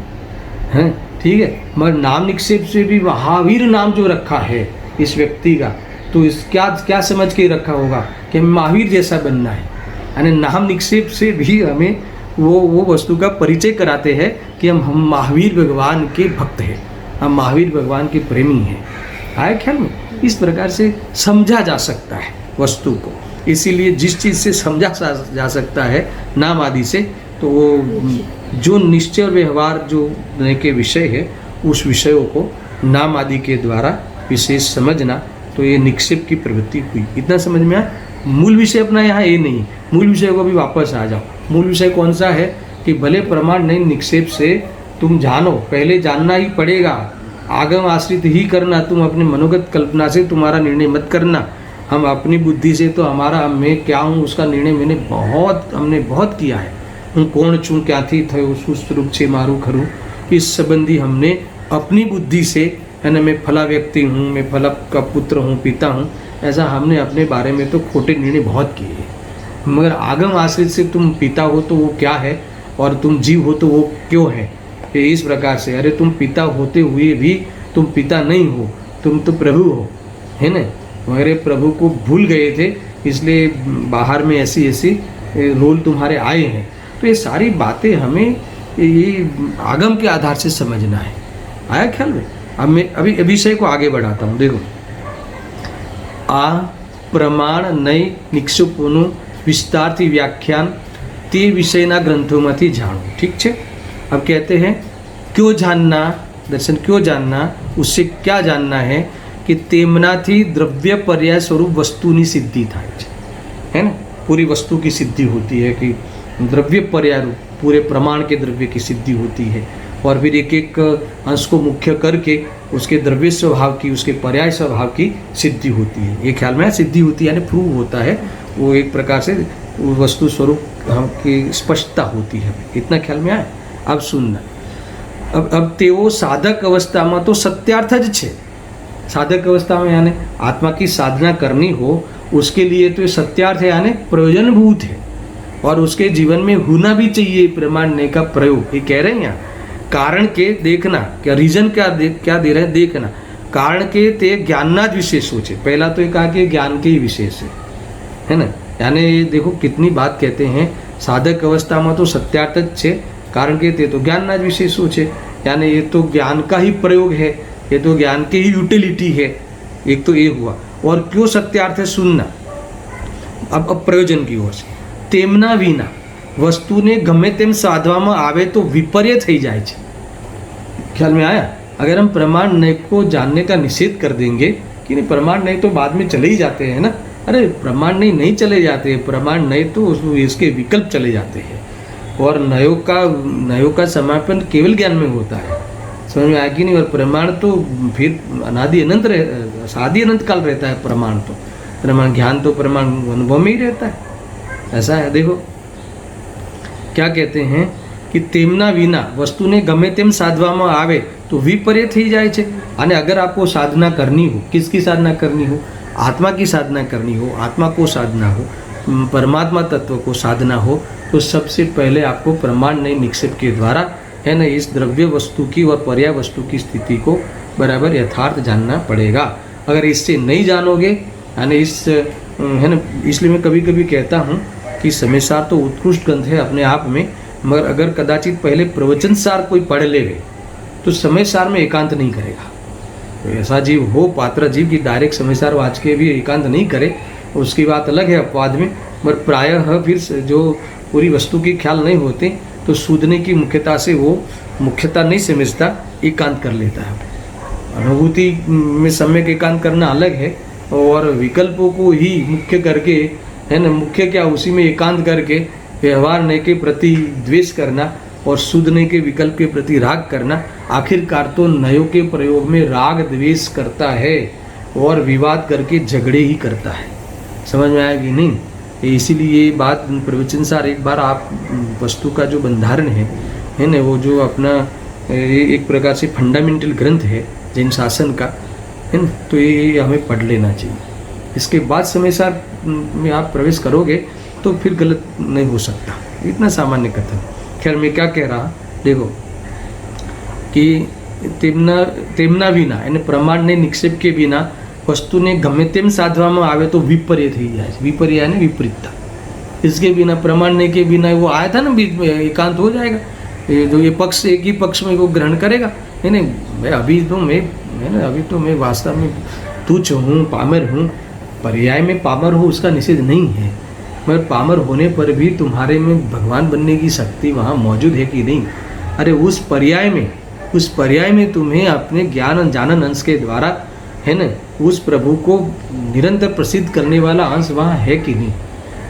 हैं, ठीक है। मगर नाम निक्षेप से भी महावीर नाम जो रखा है इस व्यक्ति का, तो इस क्या समझ के रखा होगा कि हमें महावीर जैसा बनना है। यानी नाम निक्षेप से भी हमें वो वस्तु का परिचय कराते हैं कि हम महावीर भगवान के भक्त हैं, हम महावीर भगवान के प्रेमी हैं। आया ख्याल में? इस प्रकार से समझा जा सकता है वस्तु को। इसीलिए जिस चीज़ से समझा जा सकता है नाम आदि से, तो वो जो निश्चय और व्यवहार जो के विषय है, उस विषयों को नाम आदि के द्वारा विशेष समझना, तो ये निक्षेप की प्रवृत्ति हुई। इतना समझ में आया? मूल विषय अपना यहाँ ये नहीं, मूल विषय को भी वापस आ जाओ। मूल विषय कौन सा है कि भले प्रमाण नहीं, निक्षेप से तुम जानो, पहले जानना ही पड़ेगा, आगम आश्रित ही करना, तुम अपने मनोगत कल्पना से तुम्हारा निर्णय मत करना। हम अपनी बुद्धि से तो हमारा मैं क्या हूँ उसका निर्णय हमने बहुत किया है। हूँ कौन छूँ क्या थी थयो सुरूप छे मारू खरू, इस संबंधी हमने अपनी बुद्धि से, है ना, मैं फला व्यक्ति हूँ, मैं फला का पुत्र हूँ, पिता हूँ, ऐसा हमने अपने बारे में तो खोटे निर्णय बहुत किए हैं। मगर आगम आश्रित से तुम पिता हो तो वो क्या है, और तुम जीव हो तो वो क्यों है, ये इस प्रकार से। अरे तुम पिता होते हुए भी तुम पिता नहीं हो, तुम तो प्रभु हो, है ना। मेरे प्रभु को भूल गए थे, इसलिए बाहर में ऐसी रोल तुम्हारे आए हैं। तो ये सारी बातें हमें ये आगम के आधार से समझना है। आया ख्याल में? अब मैं अभी विषय को आगे बढ़ाता हूँ। देखो, आ प्रमाण नय निक्षेपोनु विस्तारથી व्याख्यान તે વિષયના ગ્રંથોમાંથી જાણો। ठीक है। अब कहते हैं क्यों जानना, दर्शन क्यों जानना, उससे क्या जानना है कि तेमनाथी द्रव्य पर्याय स्वरूप वस्तुनी सिद्धि થાય છે, है ना। पूरी वस्तु की सिद्धि होती है कि द्रव्य पर्याय रूप पूरे प्रमाण के द्रव्य की सिद्धि होती है, और फिर एक एक अंश को मुख्य करके उसके द्रव्य स्वभाव की, उसके पर्याय स्वभाव की सिद्धि होती है। ये ख्याल में सिद्धि होती है, यानी प्रूव होता है, वो एक प्रकार से वस्तु स्वरूप की स्पष्टता होती है। इतना ख्याल में आया? अब सुनना, अब તેઓ સાધક અવસ્થામાં તો સત્યાર્થ જ છે. साधक अवस्था में यानी आत्मा की साधना करनी हो उसके लिए तो ये सत्यार्थ है यानी प्रयोजनभूत है और उसके जीवन में होना भी चाहिए प्रमाणने का प्रयोग. ये कह रहे हैं यहाँ कारण के देखना क्या रीजन क्या दे रहे हैं देखना कारण के ते ज्ञानना ज विशेषो છે. पहला तो ये कहा कि ज्ञान के ही विशेष है ना. यानी देखो कितनी बात कहते हैं साधक अवस्था में तो सत्यार्थ જ છે कारण के તે તો જ્ઞાનના જ વિશેષો છે. यानी ये तो ज्ञान का ही प्रयोग है ये तो ज्ञान की ही यूटिलिटी है. एक तो ये हुआ और क्यों सत्यार्थ है सुनना. अब प्रयोजन की ओर से તેમના વિના વસ્તુને ગમે તેમ સાધવામાં આવે તો વિપર્ય થઈ જાય છે. ख्याल में आया. अगर हम प्रमाण नय को जानने का निषेध कर देंगे कि नहीं प्रमाण नय तो बाद में चले ही जाते हैं ना. अरे प्रमाण नय नहीं चले जाते हैं प्रमाण नय तो इसके विकल्प चले जाते हैं और नयों का समापन केवल ज्ञान में होता है. समझ में आया कि नहीं. और प्रमाण तो फिर अनादि अनंत आदि अनंत काल रहता है प्रमाण तो प्रमाण ज्ञान तो प्रमाण अनुभव में ही रहता है. ऐसा है. देखो क्या कहते हैं कि तेमना विना वस्तुने गमे तेम साधवामां आवे तो विपर्य थई जाय छे. અને अगर आपको साधना करनी हो किसकी साधना करनी हो आत्मा की साधना करनी हो आत्मा को साधना हो परमात्मा तत्व को साधना हो तो सबसे पहले आपको प्रमाण नहीं निक्षेप के द्वारा है ना इस द्रव्य वस्तु की और पर्याय वस्तु की स्थिति को बराबर यथार्थ जानना पड़ेगा. अगर इससे नहीं जानोगे यानी इस है ना इसलिए मैं कभी कभी कहता हूँ कि समयसार तो उत्कृष्ट ग्रंथ है अपने आप में मगर अगर कदाचित पहले प्रवचनसार कोई पढ़ ले तो समयसार में एकांत नहीं करेगा. तो ऐसा जीव हो पात्र जीव कि डायरेक्ट समयसार वाच के भी एकांत नहीं करे उसकी बात अलग है अपवाद में. मगर प्रायः फिर जो पूरी वस्तु की ख्याल नहीं होते तो सूझने की मुख्यता से वो मुख्यता नहीं समझता एकांत कर लेता है. अनुभूति में सम्यक एकांत करना अलग है और विकल्पों को ही मुख्य करके है ना मुख्य क्या उसी में एकांत करके व्यवहार नय के प्रति द्वेष करना और सूझने के विकल्प के प्रति राग करना आखिरकार तो नयों के प्रयोग में राग द्वेष करता है और विवाद करके झगड़े ही करता है. समझ में आया कि नहीं. इसीलिए ये बात प्रवचनसार एक बार आप वस्तु का जो बंधारण है ना वो जो अपना एक प्रकार से फंडामेंटल ग्रंथ है जैन शासन का है ना तो ये हमें पढ़ लेना चाहिए. इसके बाद समयसार में आप प्रवेश करोगे तो फिर गलत नहीं हो सकता. इतना सामान्य कथन. खैर मैं क्या कह रहा देखो कि તેમના વિના એને પ્રમાણને નિક્ષેપ के बिना वस्तुने गमे तेम साधवामां आवे तो विपर्य थी जाए. विपर्य यानी विपरीतता. इसके बिना प्रमाणने के बिना वो आया था ना बीच में एकांत हो जाएगा. जो ये पक्ष एक ही पक्ष में वो ग्रहण करेगा नहीं मैं अभी तो मैं वास्तव में तुच्छ हूँ पामर हूँ. पर्याय में पामर हो उसका निषेध नहीं है मगर पामर होने पर भी तुम्हारे में भगवान बनने की शक्ति वहाँ मौजूद है कि नहीं. अरे उस पर्याय में तुम्हें अपने ज्ञान जानन अंश के द्वारा है ना उस प्रभु को निरंतर प्रसिद्ध करने वाला अंश वहाँ है कि नहीं.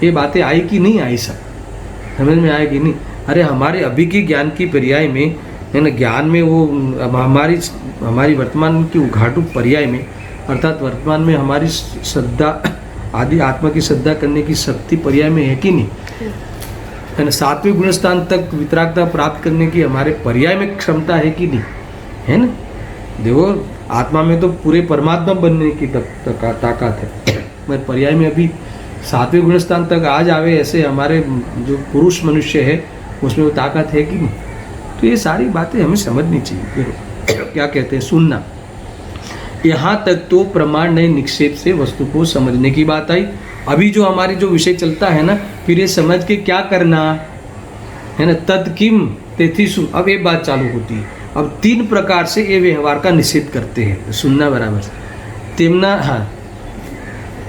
ये बातें आई कि नहीं आई सब समझ में आए कि नहीं. अरे हमारे अभी की ज्ञान की पर्याय में है ना ज्ञान में वो हमारी वर्तमान की उघाटू पर्याय में अर्थात वर्तमान में हमारी श्रद्धा आदि आत्मा की श्रद्धा करने की शक्ति पर्याय में है कि नहीं है ना. सातवें गुणस्थान तक वितरागता प्राप्त करने की हमारे पर्याय में क्षमता है कि नहीं है ना. देखो आत्मा में तो पूरे परमात्मा बनने की ताकत है मगर पर्याय में अभी सातवें गुणस्थान तक आ जावे ऐसे हमारे जो पुरुष मनुष्य है उसमें वो ताकत है कि नहीं. तो ये सारी बातें हमें समझनी चाहिए. क्या कहते हैं सुनना. यहाँ तक तो प्रमाण नय निक्षेप से वस्तु को समझने की बात आई. अभी जो हमारी जो विषय चलता है ना फिर ये समझ के क्या करना है ना तत्किम तेथी सुन. अब ये बात चालू होती है. अब 3 प्रकार से ये व्यवहार का निषेध करते हैं. सुनना बराबर तेमना हाँ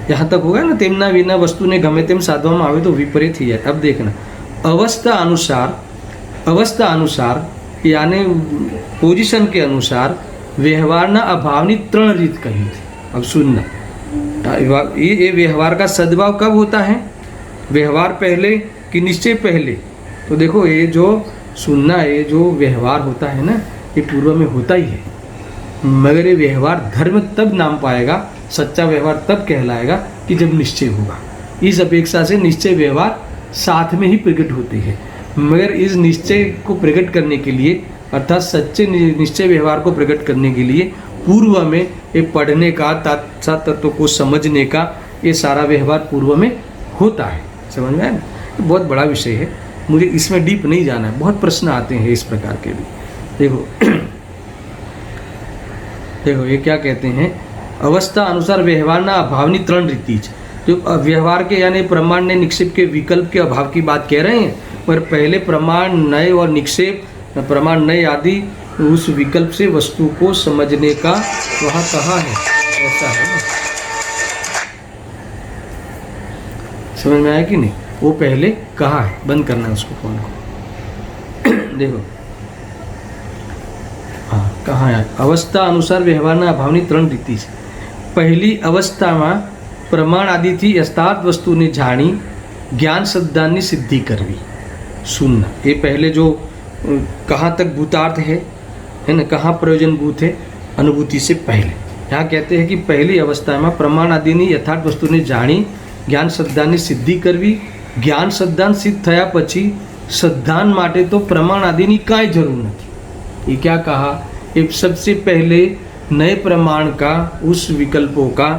यहाँ तक होगा ना तेमना विना वस्तु ने गमे तेम साधवामां आवे तो विपरीत थी जाए. अब देखना अवस्था अनुसार यानी पोजिशन के अनुसार व्यवहारना अभावनी 3 રીત कही थी. अब सुनना ये व्यवहार का सद्भाव कब होता है व्यवहार पहले कि निश्चय पहले. तो देखो ये जो सुनना ये जो व्यवहार होता है ना ये पूर्व में होता ही है मगर ये व्यवहार धर्म तब नाम पाएगा सच्चा व्यवहार तब कहलाएगा कि जब निश्चय होगा. इस अपेक्षा से निश्चय व्यवहार साथ में ही प्रकट होती है मगर इस निश्चय को प्रकट करने के लिए अर्थात सच्चे निश्चय व्यवहार को प्रकट करने के लिए पूर्व में ये पढ़ने का, तत्व को समझने का, ये सारा व्यवहार पूर्व में होता है। समझ में आया ना? बहुत बड़ा विषय है, मुझे इसमें डीप नहीं जाना है, बहुत प्रश्न आते हैं इस प्रकार के भी। देखो ये क्या कहते हैं, अवस्था अनुसार व्यवहारना अभावनी 3 रीति। जो व्यवहार के यानी प्रमाण ने निक्षेप के विकल्प के अभाव की बात कह रहे हैं, पर पहले प्रमाण नए और निक्षेप प्रमाण नए आदि उस विकल्प से वस्तु को समझने का वह कहा है, ऐसा है ना? समझ में आया कि नहीं? वो पहले कहा है, बंद करना है उसको, फोन को। देखो हाँ, कहाँ है? अवस्था अनुसार व्यवहारना अभावनी 3 रीति છે। પહેલી અવસ્થામાં પ્રમાણ આદિથી યથાર્થ વસ્તુને જાણી ज्ञान सिद्धांत सिद्धि करवी। सुनना, ये पहले जो कहाँ तक भूतार्थ है ना, कहाँ प्रयोजन भूत है, अनुभूति से पहले। यहाँ कहते हैं कि पहली अवस्था में प्रमाण आदि ने यथार्थ वस्तु ने जानी ज्ञान सिद्धांत सिद्धि करवी। ज्ञान सिद्धांत सिद्ध थया पछी सिद्धांत माटे तो प्रमाण आदि की काई जरूर नहीं। ये क्या कहा, ये सबसे पहले नए प्रमाण का उस विकल्पों का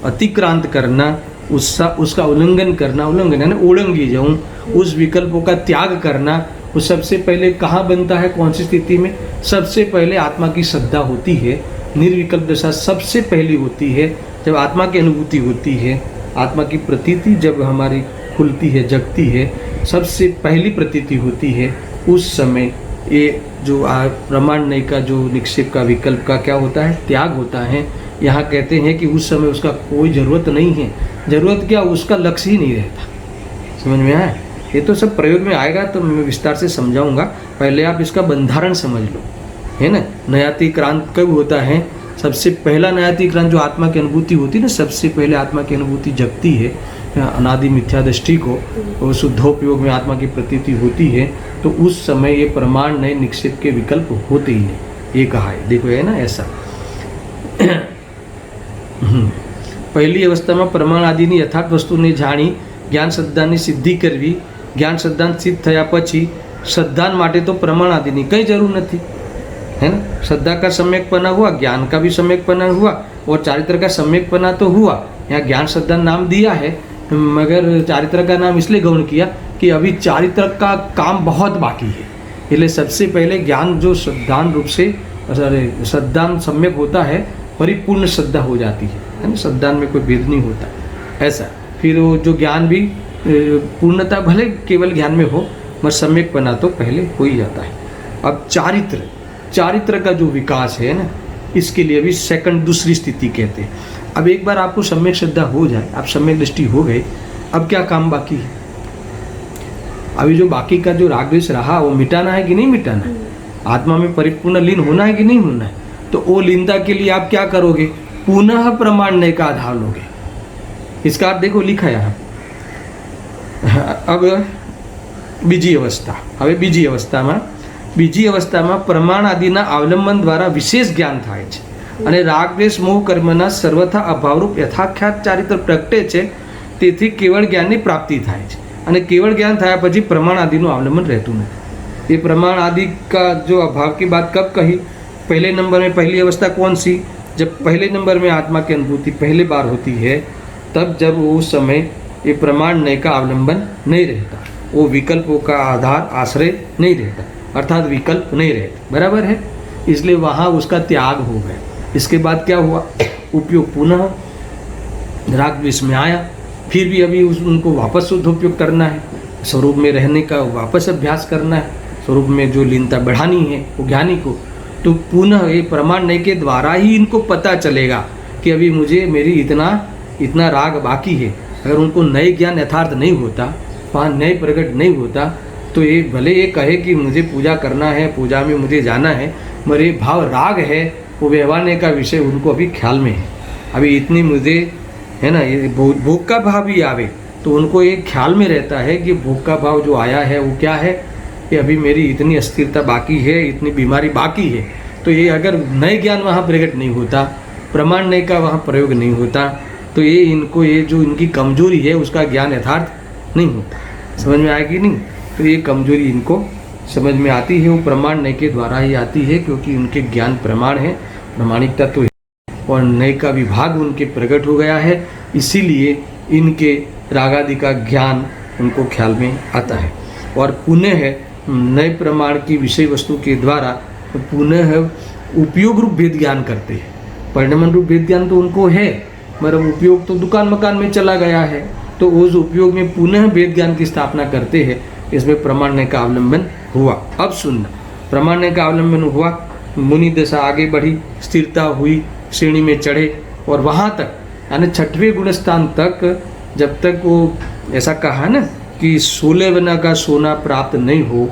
अतिक्रांत करना, उसका उल्लंघन करना, उल्लंघन है ना, उल्लंघी जाऊँ, उस विकल्पों का त्याग करना, वो सबसे पहले कहाँ बनता है, कौन सी स्थिति में? सबसे पहले आत्मा की श्रद्धा होती है, निर्विकल्प दशा सबसे पहली होती है जब आत्मा की अनुभूति होती है, आत्मा की प्रतीति जब हमारी खुलती है, जगती है, सबसे पहली प्रतीति होती है। उस समय ये जो प्रमाण नहीं का जो निक्षेप का विकल्प का क्या होता है, त्याग होता है। यहाँ कहते हैं कि उस समय उसका कोई ज़रूरत नहीं है। ज़रूरत क्या, उसका लक्ष्य ही नहीं रहता। समझ में आया? ये तो सब प्रयोग में आएगा तो मैं विस्तार से समझाऊंगा, पहले आप इसका बंधारण समझ लो, है ना। नयातिक्रांत कब होता है? सबसे पहला नयातिक्रांत जो आत्मा की अनुभूति होती है ना, सबसे पहले आत्मा की अनुभूति जगती है अनादि मिथ्या दृष्टि को, और शुद्धोपयोग में आत्मा की प्रतीति होती है, तो उस समय ये प्रमाण नए निक्षेप के विकल्प होते ही नहीं। ये कहा है, देखो है ना ऐसा। पहली अवस्था में प्रमाण आदि ने यथार्थ वस्तु ने जानी ज्ञान सिद्धांत सिद्धि करवी। ज्ञान सिद्धांत सिद्ध थया पछी सिद्धांत माटे तो प्रमाण आदि की कई जरूर नहीं, है ना। श्रद्धा का सम्यकपना हुआ, ज्ञान का भी सम्यकपना हुआ, और चारित्र का सम्यकपना तो हुआ। यहाँ ज्ञान सिद्धांत नाम दिया है, मगर चारित्र का नाम इसलिए गौण किया कि अभी चारित्र का काम बहुत बाकी है। इसलिए सबसे पहले ज्ञान जो सिद्धांत रूप से सिद्धांत सम्यक होता है, परिपूर्ण श्रद्धा हो जाती है ना, सिद्धांत में कोई भेद नहीं होता ऐसा। फिर वो जो ज्ञान भी पूर्णता भले केवल ज्ञान में हो, मगर सम्यकपना तो पहले हो ही जाता है। अब चारित्र का जो विकास है ना, इसके लिए भी सेकंड दूसरी स्थिति कहते हैं। अब एक बार आपको सम्यक श्रद्धा हो जाए, आप सम्यक दृष्टि हो गए, अब क्या काम बाकी है? अभी जो बाकी का जो राग द्वेष रहा वो मिटाना है कि नहीं मिटाना है? आत्मा में परिपूर्ण लीन होना है कि नहीं होना है? तो वो लीनता के लिए आप क्या करोगे? पुनः प्रमाण नए का आधार लोगे। इसका अर्थ देखो लिखा है यहाँ। अब बीजी अवस्था, હવે બીજી અવસ્થામાં પ્રમાણ આદિના અવલંબન દ્વારા વિશેષ જ્ઞાન થાય છે અને રાગ દ્વેષ મોહ કર્મના સર્વથા અભાવરૂપ યથાખ્યાત ચારિત્ર પ્રગટે છે, તેથી કેવળ જ્ઞાનની પ્રાપ્તિ થાય છે અને કેવળ જ્ઞાન થયા પછી પ્રમાણ આદિનું અવલંબન રહેતું નથી। ये प्रमाण आदि का जो अभाव की बात कब कही? पहले नंबर में पहली अवस्था कौन सी? जब पहले नंबर में आत्मा की अनुभूति पहली बार होती है, तब जब उस समय ये प्रमाण नए का अवलंबन नहीं रहता, वो विकल्पों का आधार आश्रय नहीं रहता, अर्थात विकल्प नहीं रहते, बराबर है। इसलिए वहाँ उसका त्याग हो गया। इसके बाद क्या हुआ? उपयोग पुनः राग द्वेष में आया, फिर भी अभी उनको वापस शुद्ध उपयोग करना है, स्वरूप में रहने का वापस अभ्यास करना है, स्वरूप में जो लीनता बढ़ानी है वो ज्ञानी को। तो पुनः ये प्रमाण नए के द्वारा ही इनको पता चलेगा कि अभी मुझे मेरी इतना राग बाकी है। अगर उनको नए ज्ञान यथार्थ नहीं होता, वहाँ नए प्रकट नहीं होता, तो ये भले ये कहे कि मुझे पूजा करना है, पूजा में मुझे जाना है, मगर ये भाव राग है, वो व्यवहार का विषय उनको अभी ख्याल में है। अभी इतनी मुझे है ना, ये भोग का भाव भी आवे तो उनको ये ख्याल में रहता है कि भोग का भाव जो आया है वो क्या है, कि अभी मेरी इतनी अस्थिरता बाकी है, इतनी बीमारी बाकी है। तो ये अगर नए ज्ञान वहाँ प्रकट नहीं होता, प्रमाण नए का वहाँ प्रयोग नहीं होता, तो ये इनको ये जो इनकी कमजोरी है उसका ज्ञान यथार्थ नहीं होता। समझ में आएगी नहीं? तो ये कमजोरी इनको समझ में आती है वो प्रमाण नय के द्वारा ही आती है, क्योंकि उनके ज्ञान प्रमाण है, प्रामाणिकता तो है और नय का विभाग उनके प्रकट हो गया है, इसीलिए इनके रागादि का ज्ञान उनको ख्याल में आता है। और पुनः नए प्रमाण की विषय वस्तु के द्वारा पुनः उपयोग रूप भेद ज्ञान करते हैं। परिणाम रूप भेद ज्ञान तो उनको है, मतलब उपयोग तो दुकान मकान में चला गया है, तो उस उपयोग में पुनः भेद ज्ञान की स्थापना करते हैं। इसमें प्रमाण का अवलंबन हुआ। अब सुनना, प्रमाण का अवलंबन हुआ, मुनि दशा आगे बढ़ी, स्थिरता हुई, श्रेणी में चढ़े और वहाँ तक यानी 6वें गुणस्थान तक, जब तक वो ऐसा कहा ना कि 16 बना का सोना प्राप्त नहीं हो,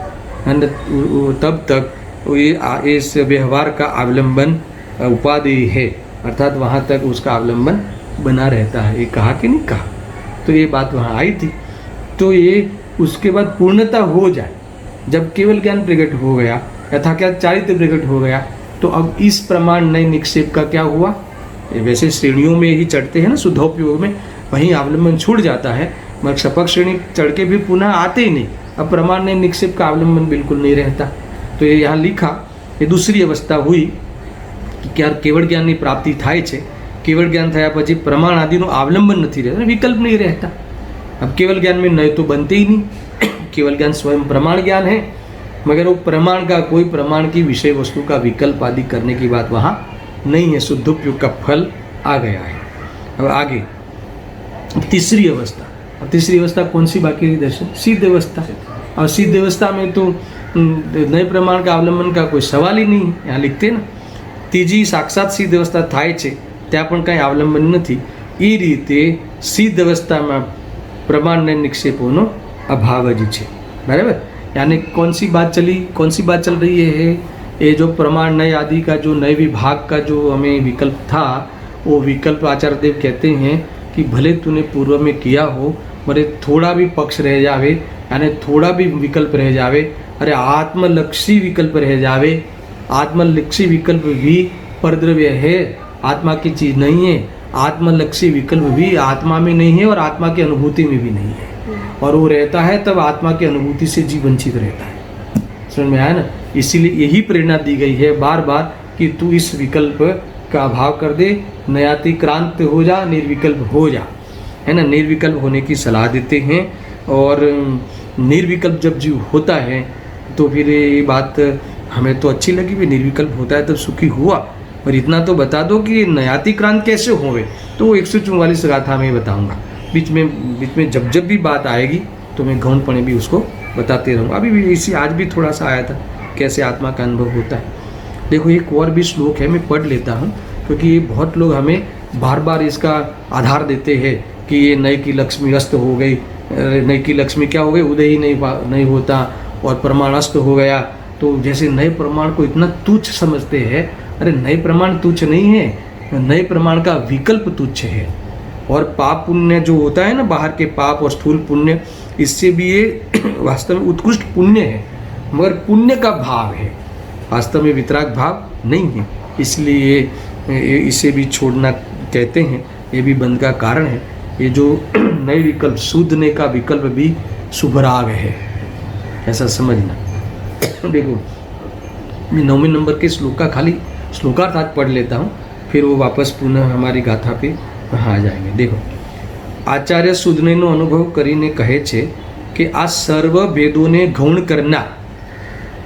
तब तक ये इस व्यवहार का अवलंबन उपाधि है, अर्थात वहाँ तक उसका अवलंबन बना रहता है। ये कहा कि नहीं कहा, तो ये बात वहाँ आई थी। तो ये उसके बाद पूर्णता हो जाए, जब केवल ज्ञान प्रकट हो गया, यथा क्या चारित्र प्रकट हो गया, तो अब इस प्रमाण नए निक्षेप का क्या हुआ। वैसे श्रेणियों में ही चढ़ते हैं ना, शुद्धोपयोग में वहीं अवलंबन छूट जाता है, मगर सपक श्रेणी चढ़ के भी पुनः आते ही नहीं। अब प्रमाण नए निक्षेप का अवलंबन बिल्कुल नहीं रहता। तो ये यहाँ लिखा, ये दूसरी अवस्था हुई कि क्या केवल ज्ञान की प्राप्ति थाय छे, केवल ज्ञान थया પછી प्रमाण आदि નો अवलंबन नहीं रहता, विकल्प नहीं रहता। अब केवल ज्ञान में नए तो बनते ही नहीं, केवल ज्ञान स्वयं प्रमाण ज्ञान है, मगर वो प्रमाण का कोई प्रमाण की विषय वस्तु का विकल्प आदि करने की बात वहाँ नहीं है, शुद्धोपयोग का फल आ गया है। अब आगे तीसरी अवस्था, अब तीसरी अवस्था कौन सी बाकी रही दर्शन, सिद्ध अवस्था। और सिद्ध अवस्था में तो नए प्रमाण का अवलंबन का कोई सवाल ही नहीं है। यहाँ लिखते ना, तीजी साक्षात सिद्ध अवस्था थाय छे, ત્યાં પણ કાંઈ અવલંબન નથી। એ રીતે સિદ્ધ અવસ્થામાં પ્રમાણને નિક્ષેપોનો અભાવ જ છે, બરાબર। यानी कौन सी बात चल रही है, ये जो प्रमाण नय आदि का जो नए विभाग का जो हमें विकल्प था, वो विकल्प आचार्य देव कहते हैं कि भले तूने पूर्व में किया हो, मरे थोड़ा भी पक्ष रह जावे, यानी थोड़ा भी विकल्प रह जावे, अरे आत्मलक्षी विकल्प रह जावे, आत्मलक्षी विकल्प भी परद्रव्य है, आत्मा की चीज नहीं है। आत्मलक्षी विकल्प भी आत्मा में नहीं है और आत्मा की अनुभूति में भी नहीं है, और वो रहता है तब आत्मा की अनुभूति से जीव वंचित रहता है। समझ में आया ना। इसीलिए यही प्रेरणा दी गई है बार बार कि तू इस विकल्प का अभाव कर दे, नयातिक्रांत हो जा, निर्विकल्प हो जा, है ना। निर्विकल्प होने की सलाह देते हैं। और निर्विकल्प जब जीव होता है तो फिर ये बात हमें तो अच्छी लगी भी, निर्विकल्प होता है तब सुखी हुआ। और इतना तो बता दो कि नयातिक्रांत कैसे होवे, तो वो 144 गाथा में बताऊंगा। बीच में जब भी बात आएगी तो मैं गौणपणे भी उसको बताते रहूँगा। अभी भी इसी आज भी थोड़ा सा आया था कैसे आत्मा का अनुभव होता है। देखो एक और भी श्लोक है, मैं पढ़ लेता हूँ, क्योंकि ये बहुत लोग हमें बार बार इसका आधार देते हैं कि ये नए की लक्ष्मी अस्त हो गई, नए की लक्ष्मी क्या हो गई, उदय ही नहीं होता, और प्रमाण अस्त हो गया। तो जैसे नए प्रमाण को इतना तुच्छ समझते हैं। अरे नए प्रमाण तुच्छ नहीं है, नए प्रमाण का विकल्प तुच्छ है। और पाप पुण्य जो होता है ना, बाहर के पाप और स्थूल पुण्य, इससे भी ये वास्तव में उत्कृष्ट पुण्य है, मगर पुण्य का भाव है, वास्तव में वितराग भाव नहीं है। इसलिए इसे भी छोड़ना कहते हैं, ये भी बंध का कारण है। ये जो नए विकल्प, शूद्रने का विकल्प भी शुभराग है, ऐसा समझना। देखो मैं 9वें नंबर के श्लोक का खाली श्लोकार्थ आज पढ़ लेता हूँ, फिर वो वापस पुनः हमारी गाथा पे वहाँ आ जाएंगे। देखो आचार्य शूद्रનો अनुभव કરીને કહે છે કે આ સર્વ ભેદોને ગૌણ કરનાર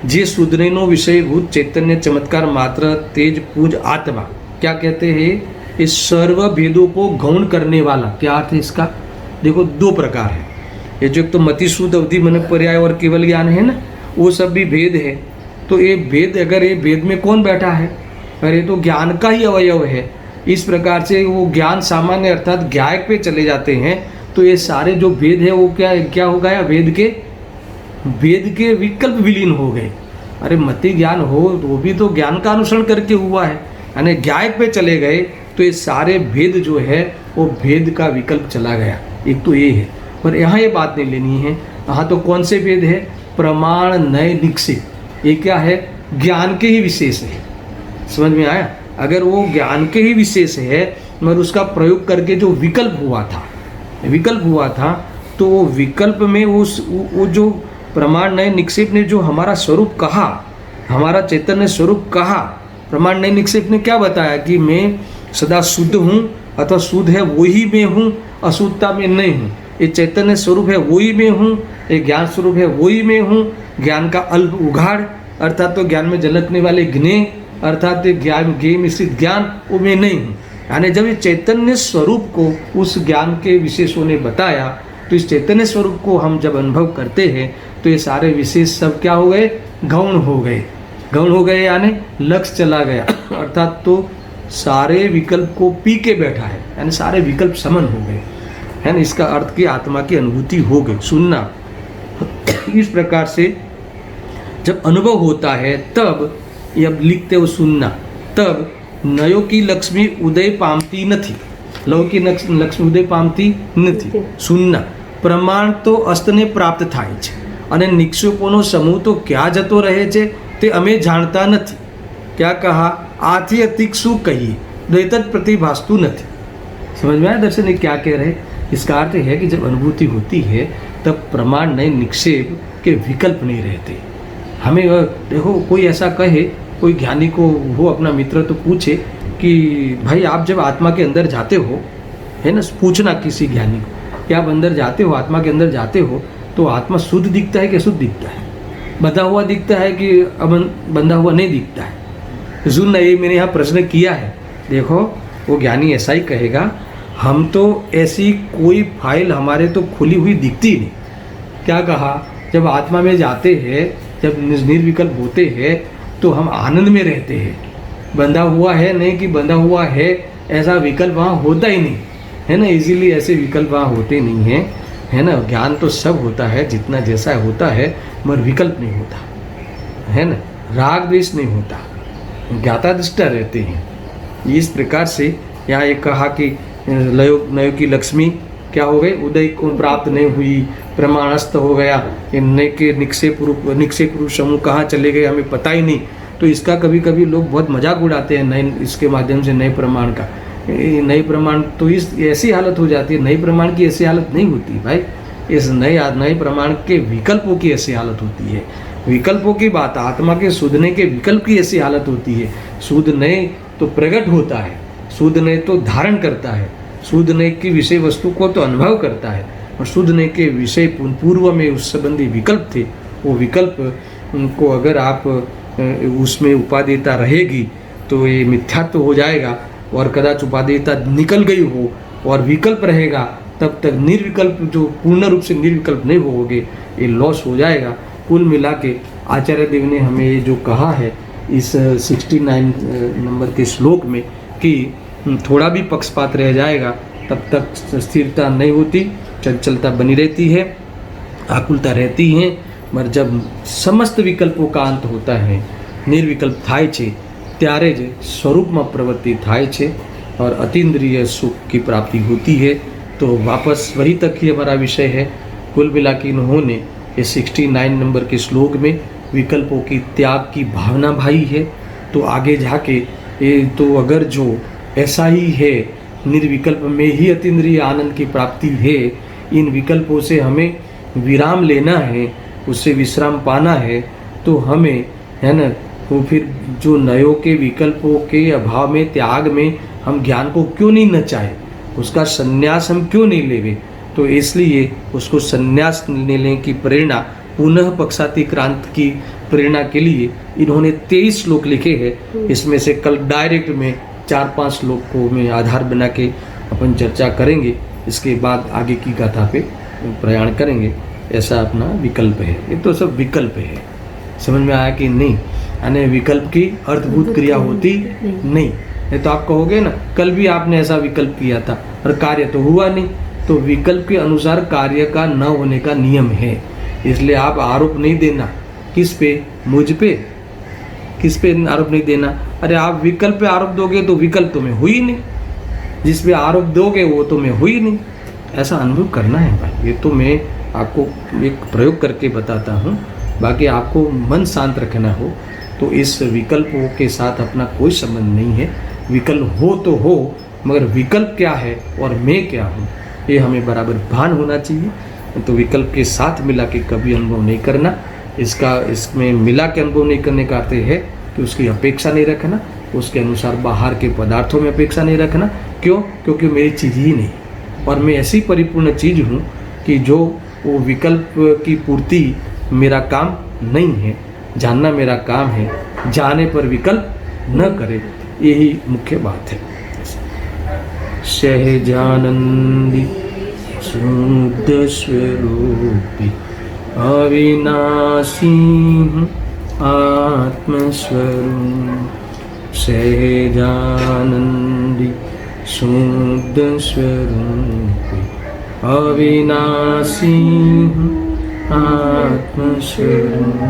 જે શૂદ્રનો વિષયભૂત चैतन्य चमत्कार मात्र तेज पूज आत्मा, क्या कहते हैं, इस सर्व भेदों को गौण करने वाला। क्या अर्थ है इसका, देखो दो प्रकार है। ये जो एक तो मति शुद्ध अवधि मन पर्याय और केवल ज्ञान है ना, वो सब भी भेद है। तो ये भेद, अगर ये भेद में कौन बैठा है, अरे तो ज्ञान का ही अवयव है। इस प्रकार से वो ज्ञान सामान्य अर्थात ज्ञायक पे चले जाते हैं, तो ये सारे जो भेद है वो क्या हो गया, वेद के विकल्प विलीन हो गए। अरे मति ज्ञान हो तो वो भी तो ज्ञान का अनुसरण करके हुआ है, यानी ज्ञायक पे चले गए, तो ये सारे भेद जो है वो भेद का विकल्प चला गया। एक तो ये है, पर यहाँ ये बात नहीं लेनी है। यहाँ तो कौन से भेद है, प्रमाण नए निक्षेप, ये क्या है, ज्ञान के ही विशेष है। समझ में आया। अगर वो ज्ञान के ही विशेष है, मगर उसका प्रयोग करके जो विकल्प हुआ था, तो वो विकल्प में वो जो प्रमाण नए निक्षेप ने जो हमारा स्वरूप कहा, हमारा चैतन्य स्वरूप कहा, प्रमाण नए निक्षेप ने क्या बताया कि मैं सदा शुद्ध हूँ अथवा शुद्ध है वही मैं हूँ, अशुद्धता में नहीं हूँ। ये चैतन्य स्वरूप है वही मैं हूँ, ये ज्ञान स्वरूप है वही मैं हूँ। ज्ञान का अल्प उघाड़ अर्थात तो ज्ञान में झलकने वाले ज्ञेय अर्थात ज्ञान ज्ञेय मिश्रित ज्ञान वो मैं नहीं हूँ। यानी जब ये चैतन्य स्वरूप को उस ज्ञान के विशेषों ने बताया तो इस चैतन्य स्वरूप को हम जब अनुभव करते हैं तो ये सारे विशेष सब क्या हो गए, गौण हो गए। गौण हो गए यानी लक्ष्य चला गया अर्थात तो सारे विकल्प को पी के बैठा है, यानी सारे विकल्प समन हो गए, है ना। इसका अर्थ की आत्मा की अनुभूति हो गई, सुनना। इस प्रकार से जब अनुभव होता है तब जब लिखते हो सुनना, तब नयो की लक्ष्मी उदय पामती નથી, લવ की લક્ષ્મી ઉદય પામતી નથી। સુનના પ્રમાણ તો અસ્તને પ્રાપ્ત થાય છે અને નિક્ષેપોનો સમૂહ તો ક્યાં જતો રહે છે તે અમે જાણતા નથી। क्या कहा, आથી અતિક શું કહીએ, દ્વૈત प्रतिभास्तु નથી। समझ में आया दर्शन ये क्या कह रहे? इसका अर्थ है कि जब अनुभूति होती है तब प्रमाण नए निक्षेप के विकल्प नहीं रहते। हमें देखो कोई ऐसा कहे, कोई ज्ञानी को हो अपना मित्र तो पूछे कि भाई आप जब आत्मा के अंदर जाते हो, है ना, पूछना किसी ज्ञानी को कि आप अंदर जाते हो, आत्मा के अंदर जाते हो तो आत्मा शुद्ध दिखता है कि अशुद्ध दिखता है, बंधा हुआ दिखता है कि बंधा हुआ नहीं दिखता है। सुन, ये मैंने यहाँ प्रश्न किया है। देखो वो ज्ञानी ऐसा ही कहेगा, हम तो ऐसी कोई फाइल हमारे तो खुली हुई दिखती नहीं। क्या कहा, जब आत्मा में जाते हैं, जब निर्विकल्प होते हैं तो हम आनंद में रहते हैं। बंधा हुआ है नहीं कि बंधा हुआ है ऐसा विकल्प वहाँ होता ही नहीं, है ना। इजीली ऐसे विकल्प वहाँ होते नहीं हैं, है ना। ज्ञान तो सब होता है, जितना जैसा होता है, मगर विकल्प नहीं होता, है ना। राग द्वेष नहीं होता, ज्ञाता दृष्टा रहते हैं। इस प्रकार से यहाँ एक कहा कि नयो की लक्ष्मी क्या हो गई, उदय को प्राप्त नहीं हुई, प्रमाणस्थ हो गया, नए के निक्षेप रूप समूह कहाँ चले गए हमें पता ही नहीं। तो इसका कभी कभी लोग बहुत मजाक उड़ाते हैं नए इसके माध्यम से, नए प्रमाण का। नए प्रमाण तो इस ऐसी हालत हो जाती है, नए प्रमाण की ऐसी हालत नहीं होती भाई। इस नए प्रमाण के विकल्पों की ऐसी हालत होती है। विकल्पों की बात, आत्मा के शुद्धने के विकल्प की ऐसी हालत होती है। शुद्ध नए तो प्रकट होता है, शुद्ध नए तो धारण करता है, शुद्ध नए की विषय वस्तु को तो अनुभव करता है, और शुद्ध नए के विषय पूर्व में उस संबंधी विकल्प थे, वो विकल्प को अगर आप उसमें उपादेयता रहेगी तो ये मिथ्यात्व हो जाएगा। और कदाच उपादेयता निकल गई हो और विकल्प रहेगा, तब तक निर्विकल्प जो पूर्ण रूप से निर्विकल्प नहीं होगे, ये लॉस हो जाएगा। कुल मिला के आचार्य देव ने हमें ये जो कहा है इस 69 नंबर के श्लोक में कि थोड़ा भी पक्षपात रह जाएगा तब तक स्थिरता नहीं होती, चंचलता बनी रहती है, आकुलता रहती है। मगर जब समस्त विकल्पों का अंत होता है, निर्विकल्प થાય છે, ત્યારે જ સ્વરૂપમાં પ્રવૃત્તિ થાય છે और अतीन्द्रिय सुख की प्राप्ति होती है। तो वापस वही तक ही हमारा विषय है। कुल मिला के इन्होंने ये 69 नंबर के श्लोक में विकल्पों की त्याग की भावना भाई है। तो आगे जाके ये तो अगर जो ऐसा ही है, निर्विकल्प में ही अतीन्द्रिय आनंद की प्राप्ति है, इन विकल्पों से हमें विराम लेना है, उससे विश्राम पाना है, तो हमें, है ना, तो फिर जो नयों के विकल्पों के अभाव में, त्याग में हम ज्ञान को क्यों नहीं नचाए, उसका संन्यास हम क्यों नहीं लेवे। तो इसलिए उसको संन्यास लेने की प्रेरणा, पुनः पक्षातिक्रांत की प्रेरणा के लिए इन्होंने 23 श्लोक लिखे हैं। इसमें से कल डायरेक्ट में 4-5 श्लोक को में आधार बना के अपन चर्चा करेंगे, इसके बाद आगे की गाथा पे प्रयाण करेंगे। ऐसा अपना विकल्प है, ये तो सब विकल्प है। समझ में आया कि नहीं? यानी विकल्प की अर्थभूत क्रिया होती नहीं। ये तो आप कहोगे ना, कल भी आपने ऐसा विकल्प किया था और कार्य तो हुआ नहीं। तो विकल्प के अनुसार कार्य का न होने का नियम है। इसलिए आप आरोप नहीं देना, किस पे, मुझ पे, किस पे आरोप नहीं देना। अरे आप विकल्प पे आरोप दोगे तो विकल्प तो में हुई नहीं, जिस पे आरोप दोगे वो तो में हुई नहीं। ऐसा अनुभव करना है भाई। ये तो मैं आपको एक प्रयोग करके बताता हूँ, बाकी आपको मन शांत रखना हो तो इस विकल्पों के साथ अपना कोई संबंध नहीं है। विकल्प हो तो हो, मगर विकल्प क्या है और मैं क्या हूँ ये हमें बराबर भान होना चाहिए। तो विकल्प के साथ मिला के कभी अनुभव नहीं करना। इसमें मिला के अनुभव नहीं करने का अर्थ है कि उसकी अपेक्षा नहीं रखना, उसके अनुसार बाहर के पदार्थों में अपेक्षा नहीं रखना। क्यों? क्योंकि मेरी चीज़ ही नहीं, और मैं ऐसी परिपूर्ण चीज़ हूँ कि जो वो विकल्प की पूर्ति मेरा काम नहीं है। जानना मेरा काम है, जाने पर विकल्प न करे, यही मुख्य बात है। सहजानंदी शुद्ध स्वरूपी अविनाशी आत्मस्वरूप। सहजानंदी शुद्ध स्वरूपी अविनाशी आत्मस्वरूप।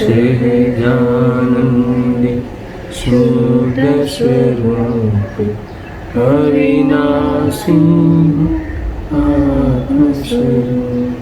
सहजानंदी शुद्ध स्वरूपी अविनाशी आत्मस्वरूप।